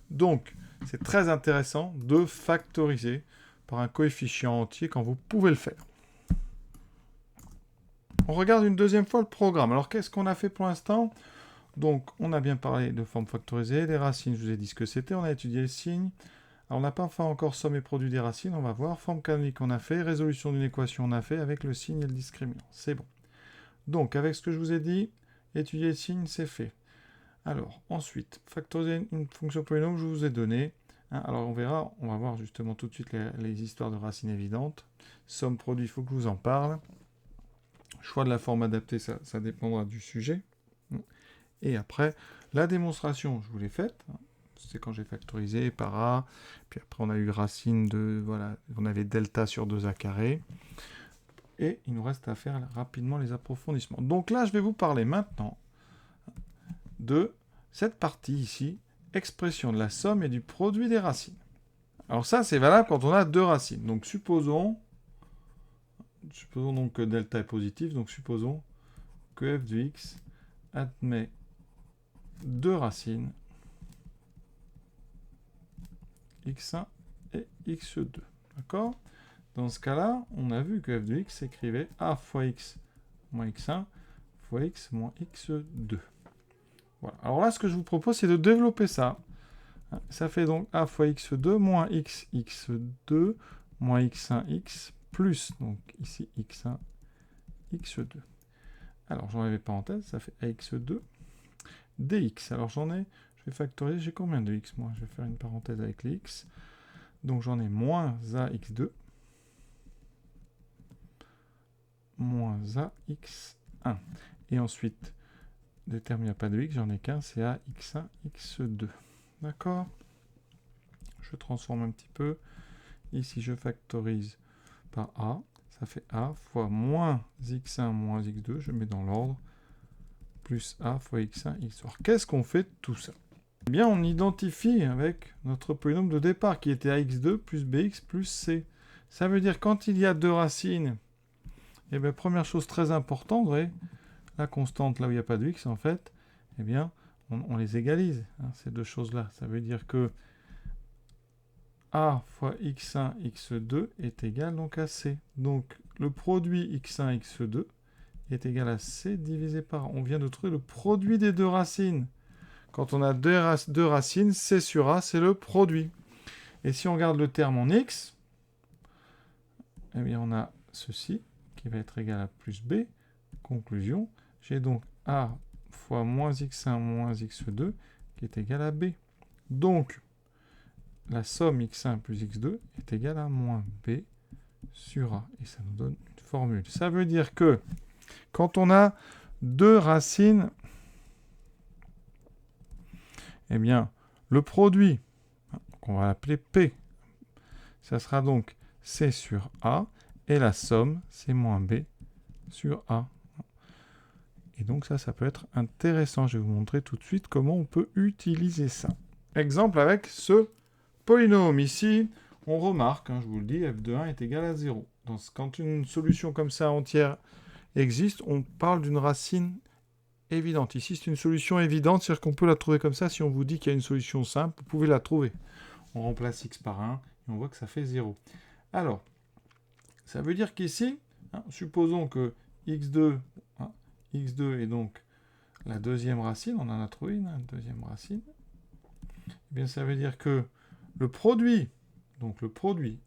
S1: Donc, c'est très intéressant de factoriser par un coefficient entier quand vous pouvez le faire. On regarde une deuxième fois le programme. Alors, qu'est-ce qu'on a fait pour l'instant? Donc, on a bien parlé de forme factorisée, des racines, je vous ai dit ce que c'était, on a étudié le signe. Alors, on n'a pas fait encore somme et produit des racines, on va voir. Forme canonique, on a fait. Résolution d'une équation, on a fait avec le signe et le discriminant. C'est bon. Donc, avec ce que je vous ai dit, étudier le signe, c'est fait. Alors, ensuite, factoriser une fonction polynôme que je vous ai donnée. Alors, on verra, on va voir justement tout de suite les histoires de racines évidentes. Somme, produit, il faut que je vous en parle. Choix de la forme adaptée, ça dépendra du sujet. Et après, la démonstration, je vous l'ai faite. C'est quand j'ai factorisé par A. Puis après, on a eu racine de... Voilà, on avait delta sur 2A carré. Et il nous reste à faire rapidement les approfondissements. Donc là, je vais vous parler maintenant de cette partie ici, expression de la somme et du produit des racines. Alors ça, c'est valable quand on a deux racines. Donc supposons donc que delta est positif, donc supposons que f de x admet deux racines, x1 et x2. D'accord? dans ce cas-là, on a vu que f de x s'écrivait a fois x moins x1 fois x moins x2. Voilà. Alors là, ce que je vous propose, c'est de développer ça. Ça fait donc a fois x2 moins x x2 moins x1 x plus, donc ici x1 x2. Alors j'enlève les parenthèses, ça fait ax2 dx. Alors je vais factoriser, j'ai combien de x moi? Je vais faire une parenthèse avec les x. Donc j'en ai moins ax2 moins ax1. Et ensuite, des termes, il n'y a pas de x, j'en ai qu'un, c'est ax1 x2. D'accord? Je transforme un petit peu. Ici, je factorise par a. Ça fait a fois moins x1 moins x2. Je mets dans l'ordre. Plus a fois x1 x2. Alors, qu'est-ce qu'on fait de tout ça? Eh bien, on identifie avec notre polynôme de départ qui était ax2 plus bx plus c. Ça veut dire quand il y a deux racines, eh bien, première chose très importante, vous voyez, la constante là où il n'y a pas de x, en fait, eh bien, on les égalise, hein, ces deux choses-là. Ça veut dire que a fois x1, x2 est égal donc à c. Donc, le produit x1, x2 est égal à c divisé par a. On vient de trouver le produit des deux racines. Quand on a deux racines, c sur a, c'est le produit. Et si on regarde le terme en x, eh bien, on a ceci qui va être égal à plus b. Conclusion, j'ai donc a fois moins x1 moins x2 qui est égal à b. Donc, la somme x1 plus x2 est égale à moins b sur a. Et ça nous donne une formule. Ça veut dire que quand on a deux racines, eh bien, le produit, on va l'appeler p, ça sera donc c sur a, et la somme, c'est moins b sur a. Et donc ça peut être intéressant. Je vais vous montrer tout de suite comment on peut utiliser ça. Exemple avec ce polynôme. Ici, on remarque, je vous le dis, f de 1 est égal à 0. Quand une solution comme ça entière existe, on parle d'une racine évidente. Ici, c'est une solution évidente, c'est-à-dire qu'on peut la trouver comme ça. Si on vous dit qu'il y a une solution simple, vous pouvez la trouver. On remplace x par 1 et on voit que ça fait 0. Alors, ça veut dire qu'ici, supposons que x2 est donc la deuxième racine, on en a trouvé une deuxième racine, eh bien ça veut dire que le produit, donc le produit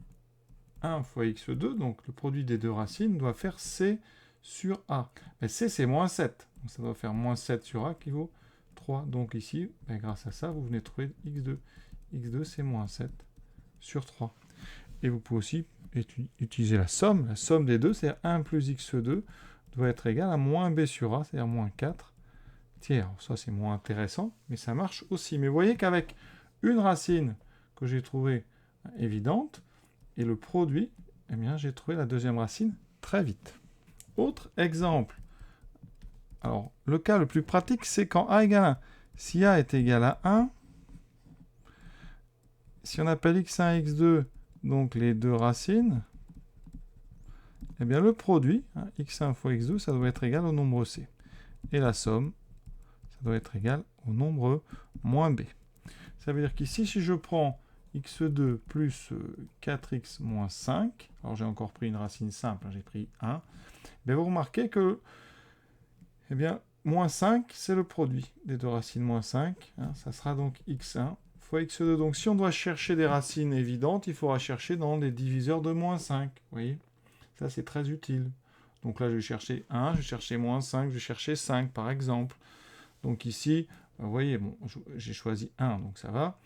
S1: 1 fois x2, donc le produit des deux racines, doit faire c sur a. Mais c, c'est moins 7, donc ça doit faire moins 7 sur a qui vaut 3. Donc ici, grâce à ça, vous venez de trouver x2. x2, c'est moins 7 sur 3. Et vous pouvez aussi utiliser la somme. La somme des deux, c'est 1 plus x2 doit être égal à moins b sur a, c'est-à-dire moins 4 tiers. Ça, c'est moins intéressant, mais ça marche aussi. Mais vous voyez qu'avec une racine que j'ai trouvée évidente, et le produit, eh bien, j'ai trouvé la deuxième racine très vite. Autre exemple. Alors, le cas le plus pratique, c'est quand a égale 1. Si a est égal à 1, si on appelle x1 x2, donc les deux racines, eh bien le produit, x1 fois x2, ça doit être égal au nombre c. Et la somme, ça doit être égal au nombre moins b. Ça veut dire qu'ici, si je prends x2 plus 4x moins 5, alors j'ai encore pris une racine simple, j'ai pris 1, bien vous remarquez que, eh bien, moins 5, c'est le produit des deux racines moins 5, ça sera donc x1 fois x2. Donc si on doit chercher des racines évidentes, il faudra chercher dans les diviseurs de moins 5, vous voyez. Ça, c'est très utile. Donc là, je vais chercher 1, je vais chercher moins 5, je vais chercher 5, par exemple. Donc ici, vous voyez, bon, j'ai choisi 1, donc ça va.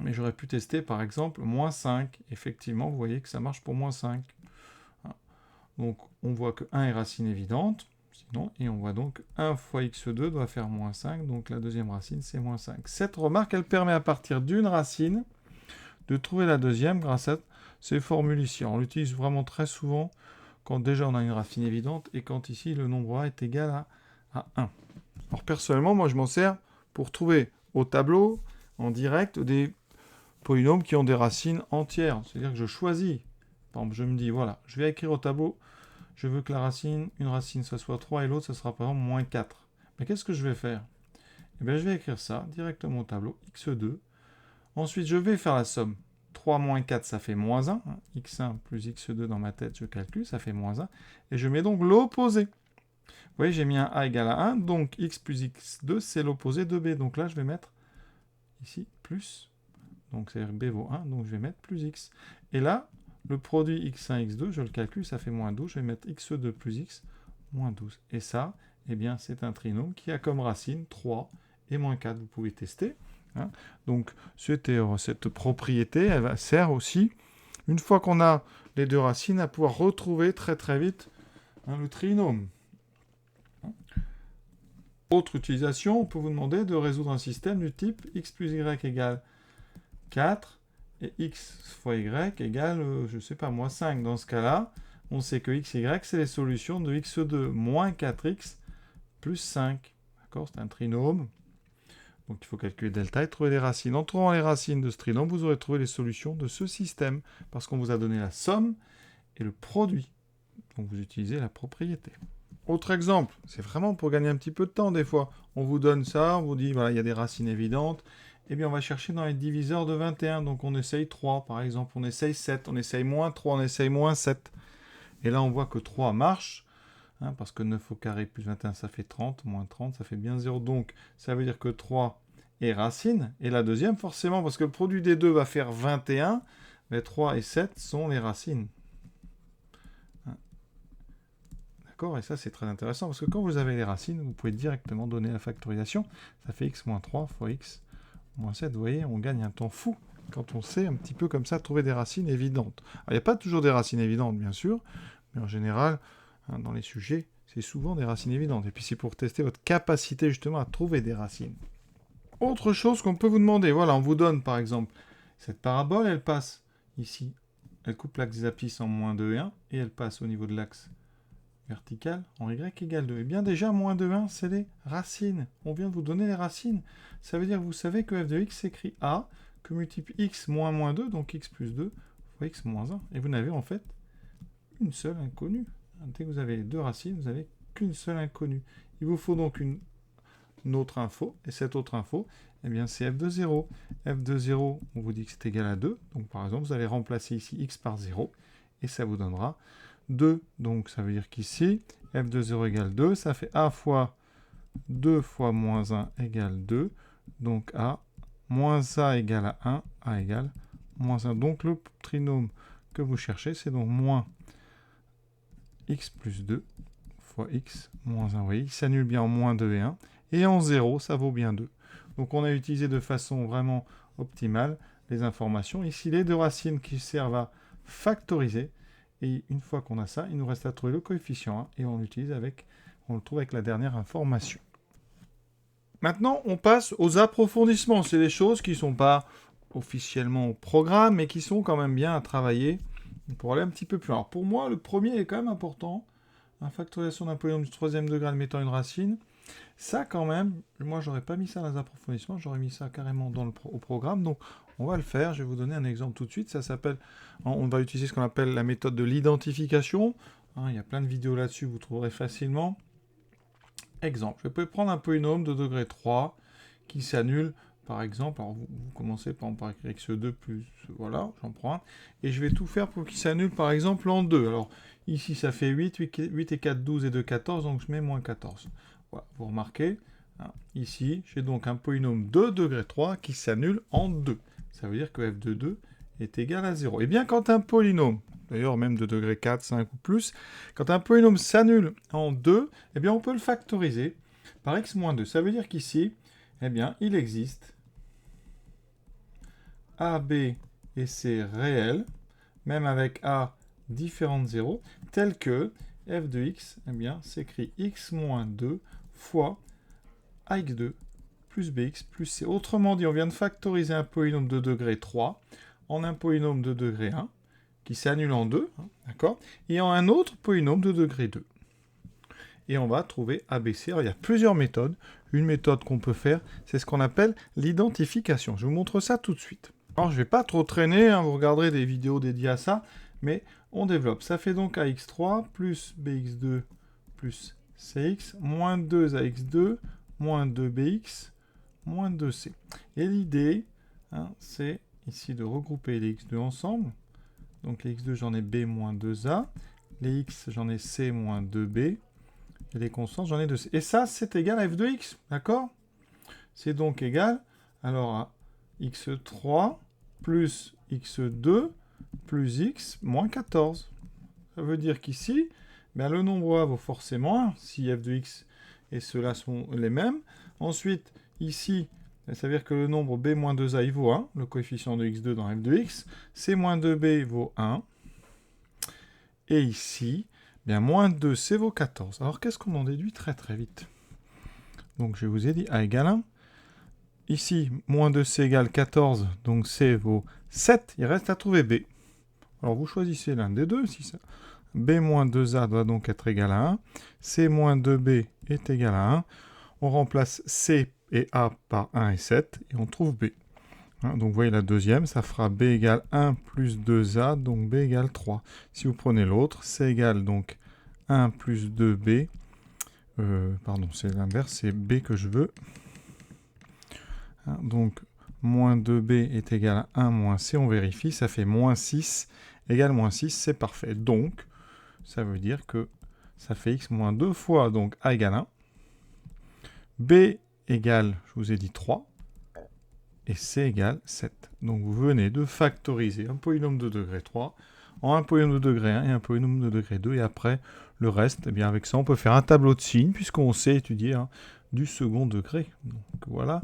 S1: Mais j'aurais pu tester, par exemple, moins 5. Effectivement, vous voyez que ça marche pour moins 5. Donc, on voit que 1 est racine évidente, sinon, et on voit donc 1 fois x2 doit faire moins 5, donc la deuxième racine, c'est moins 5. Cette remarque, elle permet à partir d'une racine de trouver la deuxième grâce à ces formules ici. On l'utilise vraiment très souvent quand déjà on a une racine évidente et quand ici le nombre a est égal à 1. Alors personnellement, moi je m'en sers pour trouver au tableau, en direct, des polynômes qui ont des racines entières. C'est-à-dire que je choisis. Par exemple, je me dis, voilà, je vais écrire au tableau, je veux que une racine, ça soit 3 et l'autre, ça sera par exemple moins 4. Mais qu'est-ce que je vais faire? Eh bien, je vais écrire ça directement au tableau, x2. Ensuite, je vais faire la somme. 3 moins 4, ça fait moins 1. Hein. x1 plus x2 dans ma tête, je calcule, ça fait moins 1. Et je mets donc l'opposé. Vous voyez, j'ai mis un a égale à 1, donc x plus x2, c'est l'opposé de b. Donc là, je vais mettre ici plus. Donc c'est b vaut 1, donc je vais mettre plus x. Et là, le produit x1, x2, je le calcule, ça fait moins 12. Je vais mettre x2 plus x, moins 12. Et ça, eh bien, c'est un trinôme qui a comme racine 3 et moins 4. Vous pouvez tester. Hein. Donc, cette propriété, elle sert aussi, une fois qu'on a les deux racines, à pouvoir retrouver très très vite le trinôme. Autre utilisation, on peut vous demander de résoudre un système du type x plus y égale 4 et x fois y égale, je ne sais pas moi, 5. Dans ce cas-là, on sait que x, y, c'est les solutions de x2 moins 4x plus 5. D'accord, c'est un trinôme. Donc il faut calculer delta et trouver les racines. En trouvant les racines de ce trinôme, vous aurez trouvé les solutions de ce système, parce qu'on vous a donné la somme et le produit. Donc vous utilisez la propriété. Autre exemple, c'est vraiment pour gagner un petit peu de temps des fois. On vous donne ça, on vous dit, voilà, il y a des racines évidentes. Eh bien, on va chercher dans les diviseurs de 21. Donc on essaye 3, par exemple. On essaye 7, on essaye moins 3, on essaye moins 7. Et là, on voit que 3 marche. Hein, parce que 9 au carré plus 21, ça fait 30. Moins 30, ça fait bien 0. Donc, ça veut dire que 3 est racine. Et la deuxième, forcément, parce que le produit des deux va faire 21. Mais 3 et 7 sont les racines. D'accord ? Et ça, c'est très intéressant, parce que quand vous avez les racines, vous pouvez directement donner la factorisation. Ça fait x moins 3 fois x moins 7. Vous voyez, on gagne un temps fou quand on sait un petit peu comme ça trouver des racines évidentes. Alors, il n'y a pas toujours des racines évidentes, bien sûr, mais en général, dans les sujets, c'est souvent des racines évidentes. Et puis, c'est pour tester votre capacité, justement, à trouver des racines. Autre chose qu'on peut vous demander, voilà, on vous donne, par exemple, cette parabole, elle passe ici. Elle coupe l'axe des abscisses en moins 2 et 1, et elle passe au niveau de l'axe vertical en y égale 2. Et bien déjà, moins 2, 1, c'est les racines. On vient de vous donner les racines. Ça veut dire que vous savez que f de x s'écrit a, que multiplie x moins moins 2, donc x plus 2, fois x moins 1. Et vous n'avez en fait une seule inconnue. Dès que vous avez les deux racines, vous n'avez qu'une seule inconnue. Il vous faut donc une autre info, et cette autre info, eh bien c'est f de 0. f de 0, on vous dit que c'est égal à 2. Donc par exemple, vous allez remplacer ici x par 0, et ça vous donnera 2, donc ça veut dire qu'ici, f de 0 égale 2, ça fait a fois 2 fois moins 1 égale 2, donc a moins a égale à 1, a égale moins 1. Donc le trinôme que vous cherchez, c'est donc moins x plus 2 fois x moins 1. Vous voyez, il s'annule bien en moins 2 et 1, et en 0, ça vaut bien 2. Donc on a utilisé de façon vraiment optimale les informations. Ici, les deux racines qui servent à factoriser. Et une fois qu'on a ça, il nous reste à trouver le coefficient 1 et on l'utilise on le trouve avec la dernière information. Maintenant, on passe aux approfondissements. C'est des choses qui ne sont pas officiellement au programme, mais qui sont quand même bien à travailler pour aller un petit peu plus loin. Alors pour moi, le premier est quand même important. La factorisation d'un polynôme du troisième degré admettant une racine. Ça, quand même, moi, j'aurais pas mis ça dans les approfondissements, j'aurais mis ça carrément au programme. Donc, on va le faire. Je vais vous donner un exemple tout de suite. Ça s'appelle, on va utiliser ce qu'on appelle la méthode de l'identification. Il y a plein de vidéos là-dessus, vous trouverez facilement. Exemple, je peux prendre un polynôme de degré 3 qui s'annule, par exemple. Alors, vous commencez par écrire x2 plus, voilà, j'en prends un. Et je vais tout faire pour qu'il s'annule, par exemple, en 2. Alors, ici, ça fait 8 et 4, 12 et 2, 14, donc je mets moins 14. Voilà, vous remarquez, hein, ici, j'ai donc un polynôme de degré 3 qui s'annule en 2. Ça veut dire que f de 2 est égal à 0. Et bien, quand un polynôme, d'ailleurs même de degré 4, 5 ou plus, quand un polynôme s'annule en 2, eh bien, on peut le factoriser par x-2. Ça veut dire qu'ici, eh bien, il existe a, b et c réels, même avec a différent de 0, tel que f de x, eh bien, s'écrit x-2 fois ax2 plus bx plus c. Autrement dit, on vient de factoriser un polynôme de degré 3 en un polynôme de degré 1, qui s'annule en 2, hein, d'accord, et en un autre polynôme de degré 2. Et on va trouver ABC. Alors, il y a plusieurs méthodes. Une méthode qu'on peut faire, c'est ce qu'on appelle l'identification. Je vous montre ça tout de suite. Alors, je ne vais pas trop traîner, hein, vous regarderez des vidéos dédiées à ça, mais on développe. Ça fait donc AX3 plus BX2 plus CX, moins 2AX2, moins 2BX, moins 2C. Et l'idée, hein, c'est ici de regrouper les x2 ensemble. Donc les x2, j'en ai b moins 2a. Les x, j'en ai c moins 2b. Et les constantes, j'en ai 2c. Et ça, c'est égal à f de x, d'accord? C'est donc égal, alors, à x3 plus x2 plus x moins 14. Ça veut dire qu'ici, ben, le nombre a vaut forcément 1, si f de x et ceux-là sont les mêmes. Ensuite, ici, ça veut dire que le nombre b moins 2a, il vaut 1, le coefficient de x2 dans f de x. c moins 2b vaut 1. Et ici, bien, moins 2c vaut 14. Alors, qu'est-ce qu'on en déduit très très vite? Donc, je vous ai dit a égale 1. Ici, moins 2c égale 14, donc c vaut 7. Il reste à trouver b. Alors, vous choisissez l'un des deux. Si ça... b moins 2a doit donc être égal à 1. c moins 2b est égal à 1. On remplace c et a par 1 et 7, et on trouve b. Hein, donc, vous voyez la deuxième, ça fera b égale 1 plus 2a, donc b égale 3. Si vous prenez l'autre, c égale donc 1 plus 2b. Pardon, c'est l'inverse, c'est b que je veux. Hein, donc, moins 2b est égal à 1 moins c, on vérifie, ça fait moins 6 égale moins 6, c'est parfait. Donc, ça veut dire que ça fait x moins 2 fois, donc a égale 1. b égale, je vous ai dit 3. Et c égale 7. Donc vous venez de factoriser un polynôme de degré 3 en un polynôme de degré 1 et un polynôme de degré 2. Et après, le reste, eh bien avec ça, on peut faire un tableau de signes, puisqu'on sait étudier du second degré. Donc voilà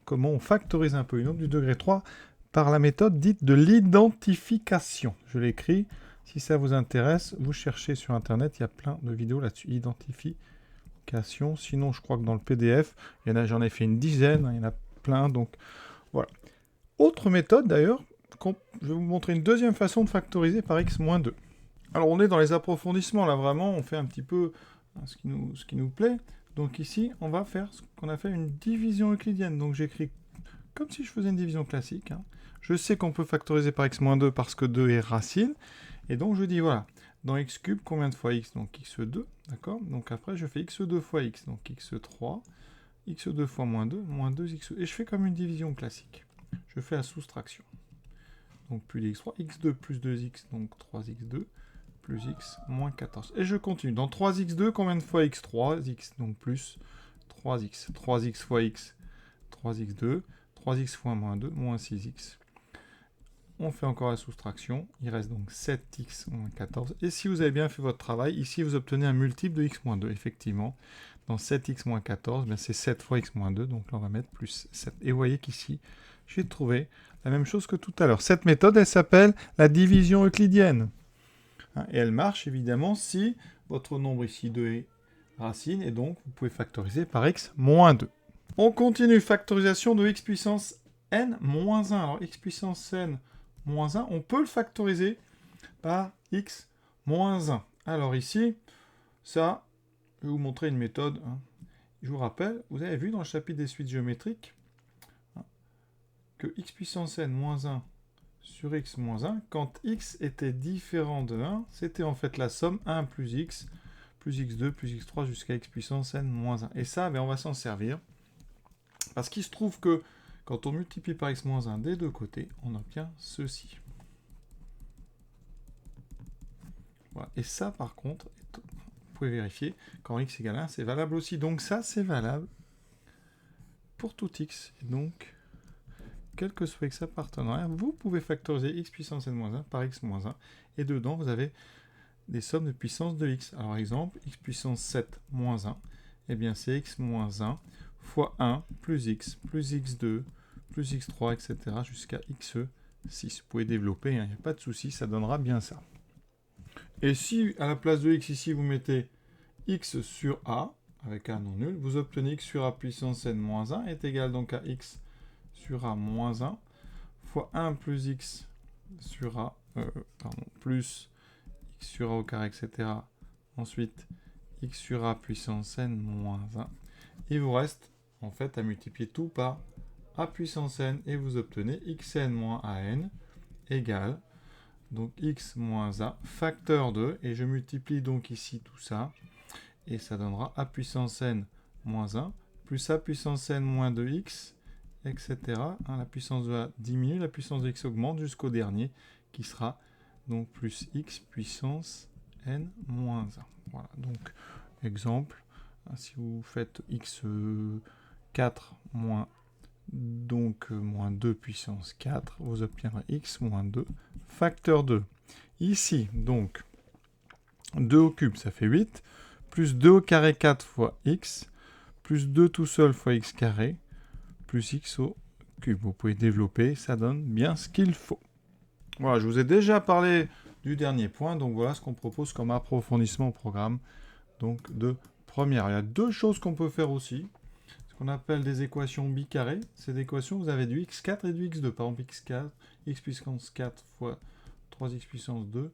S1: comment on factorise un polynôme du degré 3 par la méthode dite de l'identification. Je l'écris. Si ça vous intéresse, vous cherchez sur Internet, il y a plein de vidéos là-dessus. Identification. Sinon, je crois que dans le PDF, j'en ai fait une dizaine, il y en a plein. Donc voilà. Autre méthode d'ailleurs, je vais vous montrer une deuxième façon de factoriser par x-2. Alors on est dans les approfondissements là, vraiment, on fait un petit peu ce qui nous plaît. Donc ici, on va faire ce qu'on a fait une division euclidienne. Donc j'écris comme si je faisais une division classique. Je sais qu'on peut factoriser par x-2 parce que 2 est racine. Et donc je dis voilà, dans x cube, combien de fois x? Donc x2, d'accord? Donc après je fais x2 fois x, donc x3. x2 fois moins 2, moins 2x. Et je fais comme une division classique. Je fais la soustraction. Donc plus dx3, x2 plus 2x, donc 3x2, plus x moins 14. Et je continue. Dans 3x2, combien de fois x3? X, donc plus 3x. 3x fois x, 3x2. 3x fois moins 2, moins 6x. On fait encore la soustraction. Il reste donc 7x moins 14. Et si vous avez bien fait votre travail, ici vous obtenez un multiple de x moins 2. Effectivement, dans 7x moins 14, c'est 7 fois x moins 2. Donc là, on va mettre plus 7. Et vous voyez qu'ici, j'ai trouvé la même chose que tout à l'heure. Cette méthode, elle s'appelle la division euclidienne. Et elle marche évidemment si votre nombre ici 2 est racine. Et donc, vous pouvez factoriser par x moins 2. On continue. Factorisation de x puissance n moins 1. Alors, x puissance n moins 1, on peut le factoriser par x moins 1. Alors ici, ça, je vais vous montrer une méthode. Je vous rappelle, vous avez vu dans le chapitre des suites géométriques que x puissance n moins 1 sur x moins 1, quand x était différent de 1, c'était en fait la somme 1 plus x2 plus x3 jusqu'à x puissance n moins 1. Et ça, on va s'en servir. Parce qu'il se trouve que quand on multiplie par x moins 1 des deux côtés, on obtient ceci. Voilà. Et ça, par contre, vous pouvez vérifier, quand x égale 1, c'est valable aussi. Donc ça, c'est valable pour tout x. Et donc, quel que soit x appartenant à 1, vous pouvez factoriser x puissance n-1 par x moins 1. Et dedans, vous avez des sommes de puissance de x. Alors, exemple, x puissance 7 moins 1, eh bien, c'est x moins 1 fois 1 plus x2, plus x3, etc. jusqu'à x6. Vous pouvez développer, il n'y a pas de souci, ça donnera bien ça. Et si, à la place de x ici, vous mettez x sur a, avec a non nul, vous obtenez x sur a puissance n moins 1 est égal donc à x sur a moins 1 fois 1 plus x sur a, plus x sur a au carré, etc. Ensuite, x sur a puissance n moins 1. Il vous reste, en fait, à multiplier tout par a puissance n et vous obtenez xn moins an égale donc x moins a facteur 2 et je multiplie donc ici tout ça et ça donnera a puissance n moins 1 plus a puissance n moins 2x etc. Hein, la puissance de A diminue, la puissance de x augmente jusqu'au dernier, qui sera donc plus x puissance n moins 1. Voilà, donc exemple, si vous faites x4 moins, donc moins 2 puissance 4, vous obtiendrez x moins 2 facteur 2. Ici, donc, 2 au cube, ça fait 8, plus 2 au carré 4 fois x, plus 2 tout seul fois x carré, plus x au cube. Vous pouvez développer, ça donne bien ce qu'il faut. Voilà, je vous ai déjà parlé du dernier point, donc voilà ce qu'on propose comme approfondissement au programme donc de première. Il y a deux choses qu'on peut faire aussi, ce qu'on appelle des équations bicarrées. Ces équations, vous avez du x4 et du x2. Par exemple, x4, x puissance 4 fois 3x puissance 2,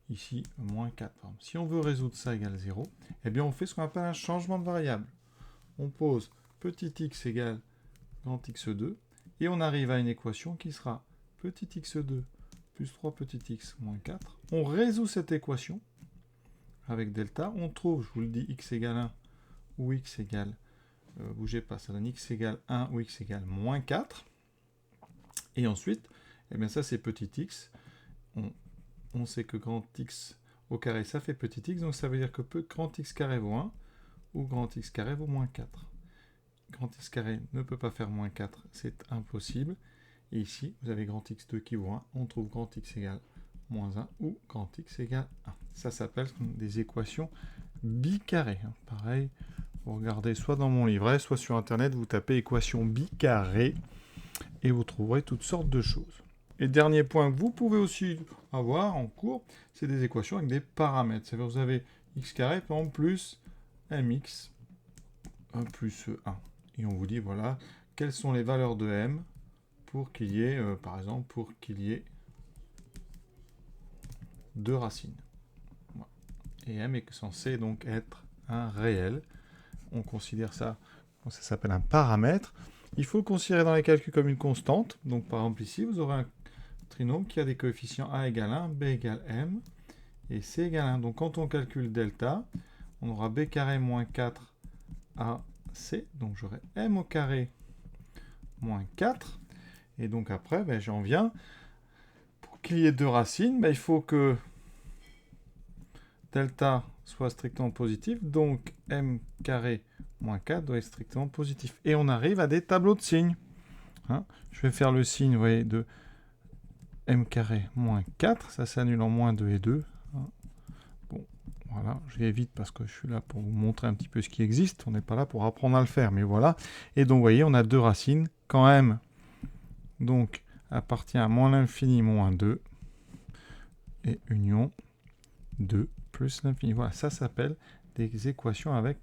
S1: ici, moins 4. Par exemple. Si on veut résoudre ça égale 0, eh bien on fait ce qu'on appelle un changement de variable. On pose petit x égale grand x2, et on arrive à une équation qui sera petit x2 plus 3 petit x moins 4. On résout cette équation avec delta. On trouve, je vous le dis, x égale 1 ou x égale, bougez pas, ça donne x égale 1 ou x égale moins 4. Et ensuite, eh bien ça c'est petit x. On sait que grand x au carré, ça fait petit x, donc ça veut dire que grand x carré vaut 1 ou grand x carré vaut moins 4. Grand x carré ne peut pas faire moins 4, c'est impossible. Et ici, vous avez grand x2 qui vaut 1. On trouve grand x égale moins 1 ou grand x égale 1. Ça s'appelle des équations bicarrées. Pareil, vous regardez soit dans mon livret, soit sur Internet, vous tapez équation bicarrée et vous trouverez toutes sortes de choses. Et dernier point que vous pouvez aussi avoir en cours, c'est des équations avec des paramètres. C'est-à-dire que vous avez x carré, par exemple, plus mx plus 1. Et on vous dit, voilà, quelles sont les valeurs de m pour qu'il y ait, par exemple, pour qu'il y ait 2 racines. Voilà. Et m est censé donc être un réel. On considère ça, ça s'appelle un paramètre. Il faut le considérer dans les calculs comme une constante. Donc par exemple ici, vous aurez un trinôme qui a des coefficients a égale 1, b égale m, et c égale 1. Donc quand on calcule delta, on aura b carré moins 4 ac, donc j'aurai m au carré moins 4. Et donc après, ben, j'en viens. Pour qu'il y ait 2 racines, ben, il faut que delta soit strictement positif. Donc m carré moins 4 doit être strictement positif. Et on arrive à des tableaux de signes. Hein, je vais faire le signe, vous voyez, de m carré moins 4. Ça s'annule en moins 2 et 2. Hein. Bon, voilà, je vais vite parce que je suis là pour vous montrer un petit peu ce qui existe. On n'est pas là pour apprendre à le faire, mais voilà. Et donc, vous voyez, on a 2 racines. Quand m donc appartient à moins l'infini moins 2 et union 2 plus l'infini. Voilà, ça s'appelle des équations avec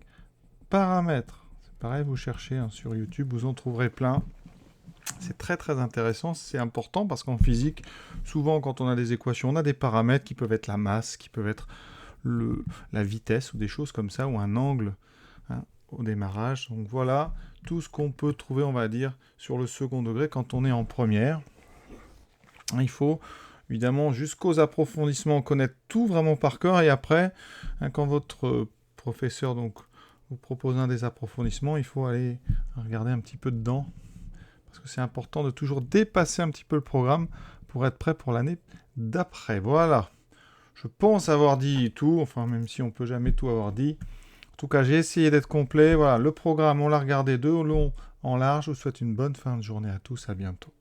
S1: paramètres. C'est pareil, vous cherchez sur YouTube, vous en trouverez plein. C'est très très intéressant, c'est important parce qu'en physique, souvent quand on a des équations, on a des paramètres qui peuvent être la masse, qui peuvent être la vitesse ou des choses comme ça, ou un angle au démarrage. Donc voilà tout ce qu'on peut trouver, on va dire, sur le second degré quand on est en première. Il faut évidemment jusqu'aux approfondissements connaître tout vraiment par cœur, et après, quand votre professeur donc vous propose un des approfondissements, il faut aller regarder un petit peu dedans, parce que c'est important de toujours dépasser un petit peu le programme pour être prêt pour l'année d'après. Voilà, je pense avoir dit tout, enfin même si on peut jamais tout avoir dit. En tout cas, j'ai essayé d'être complet. Voilà, le programme, on l'a regardé de long en large. Je vous souhaite une bonne fin de journée à tous. À bientôt.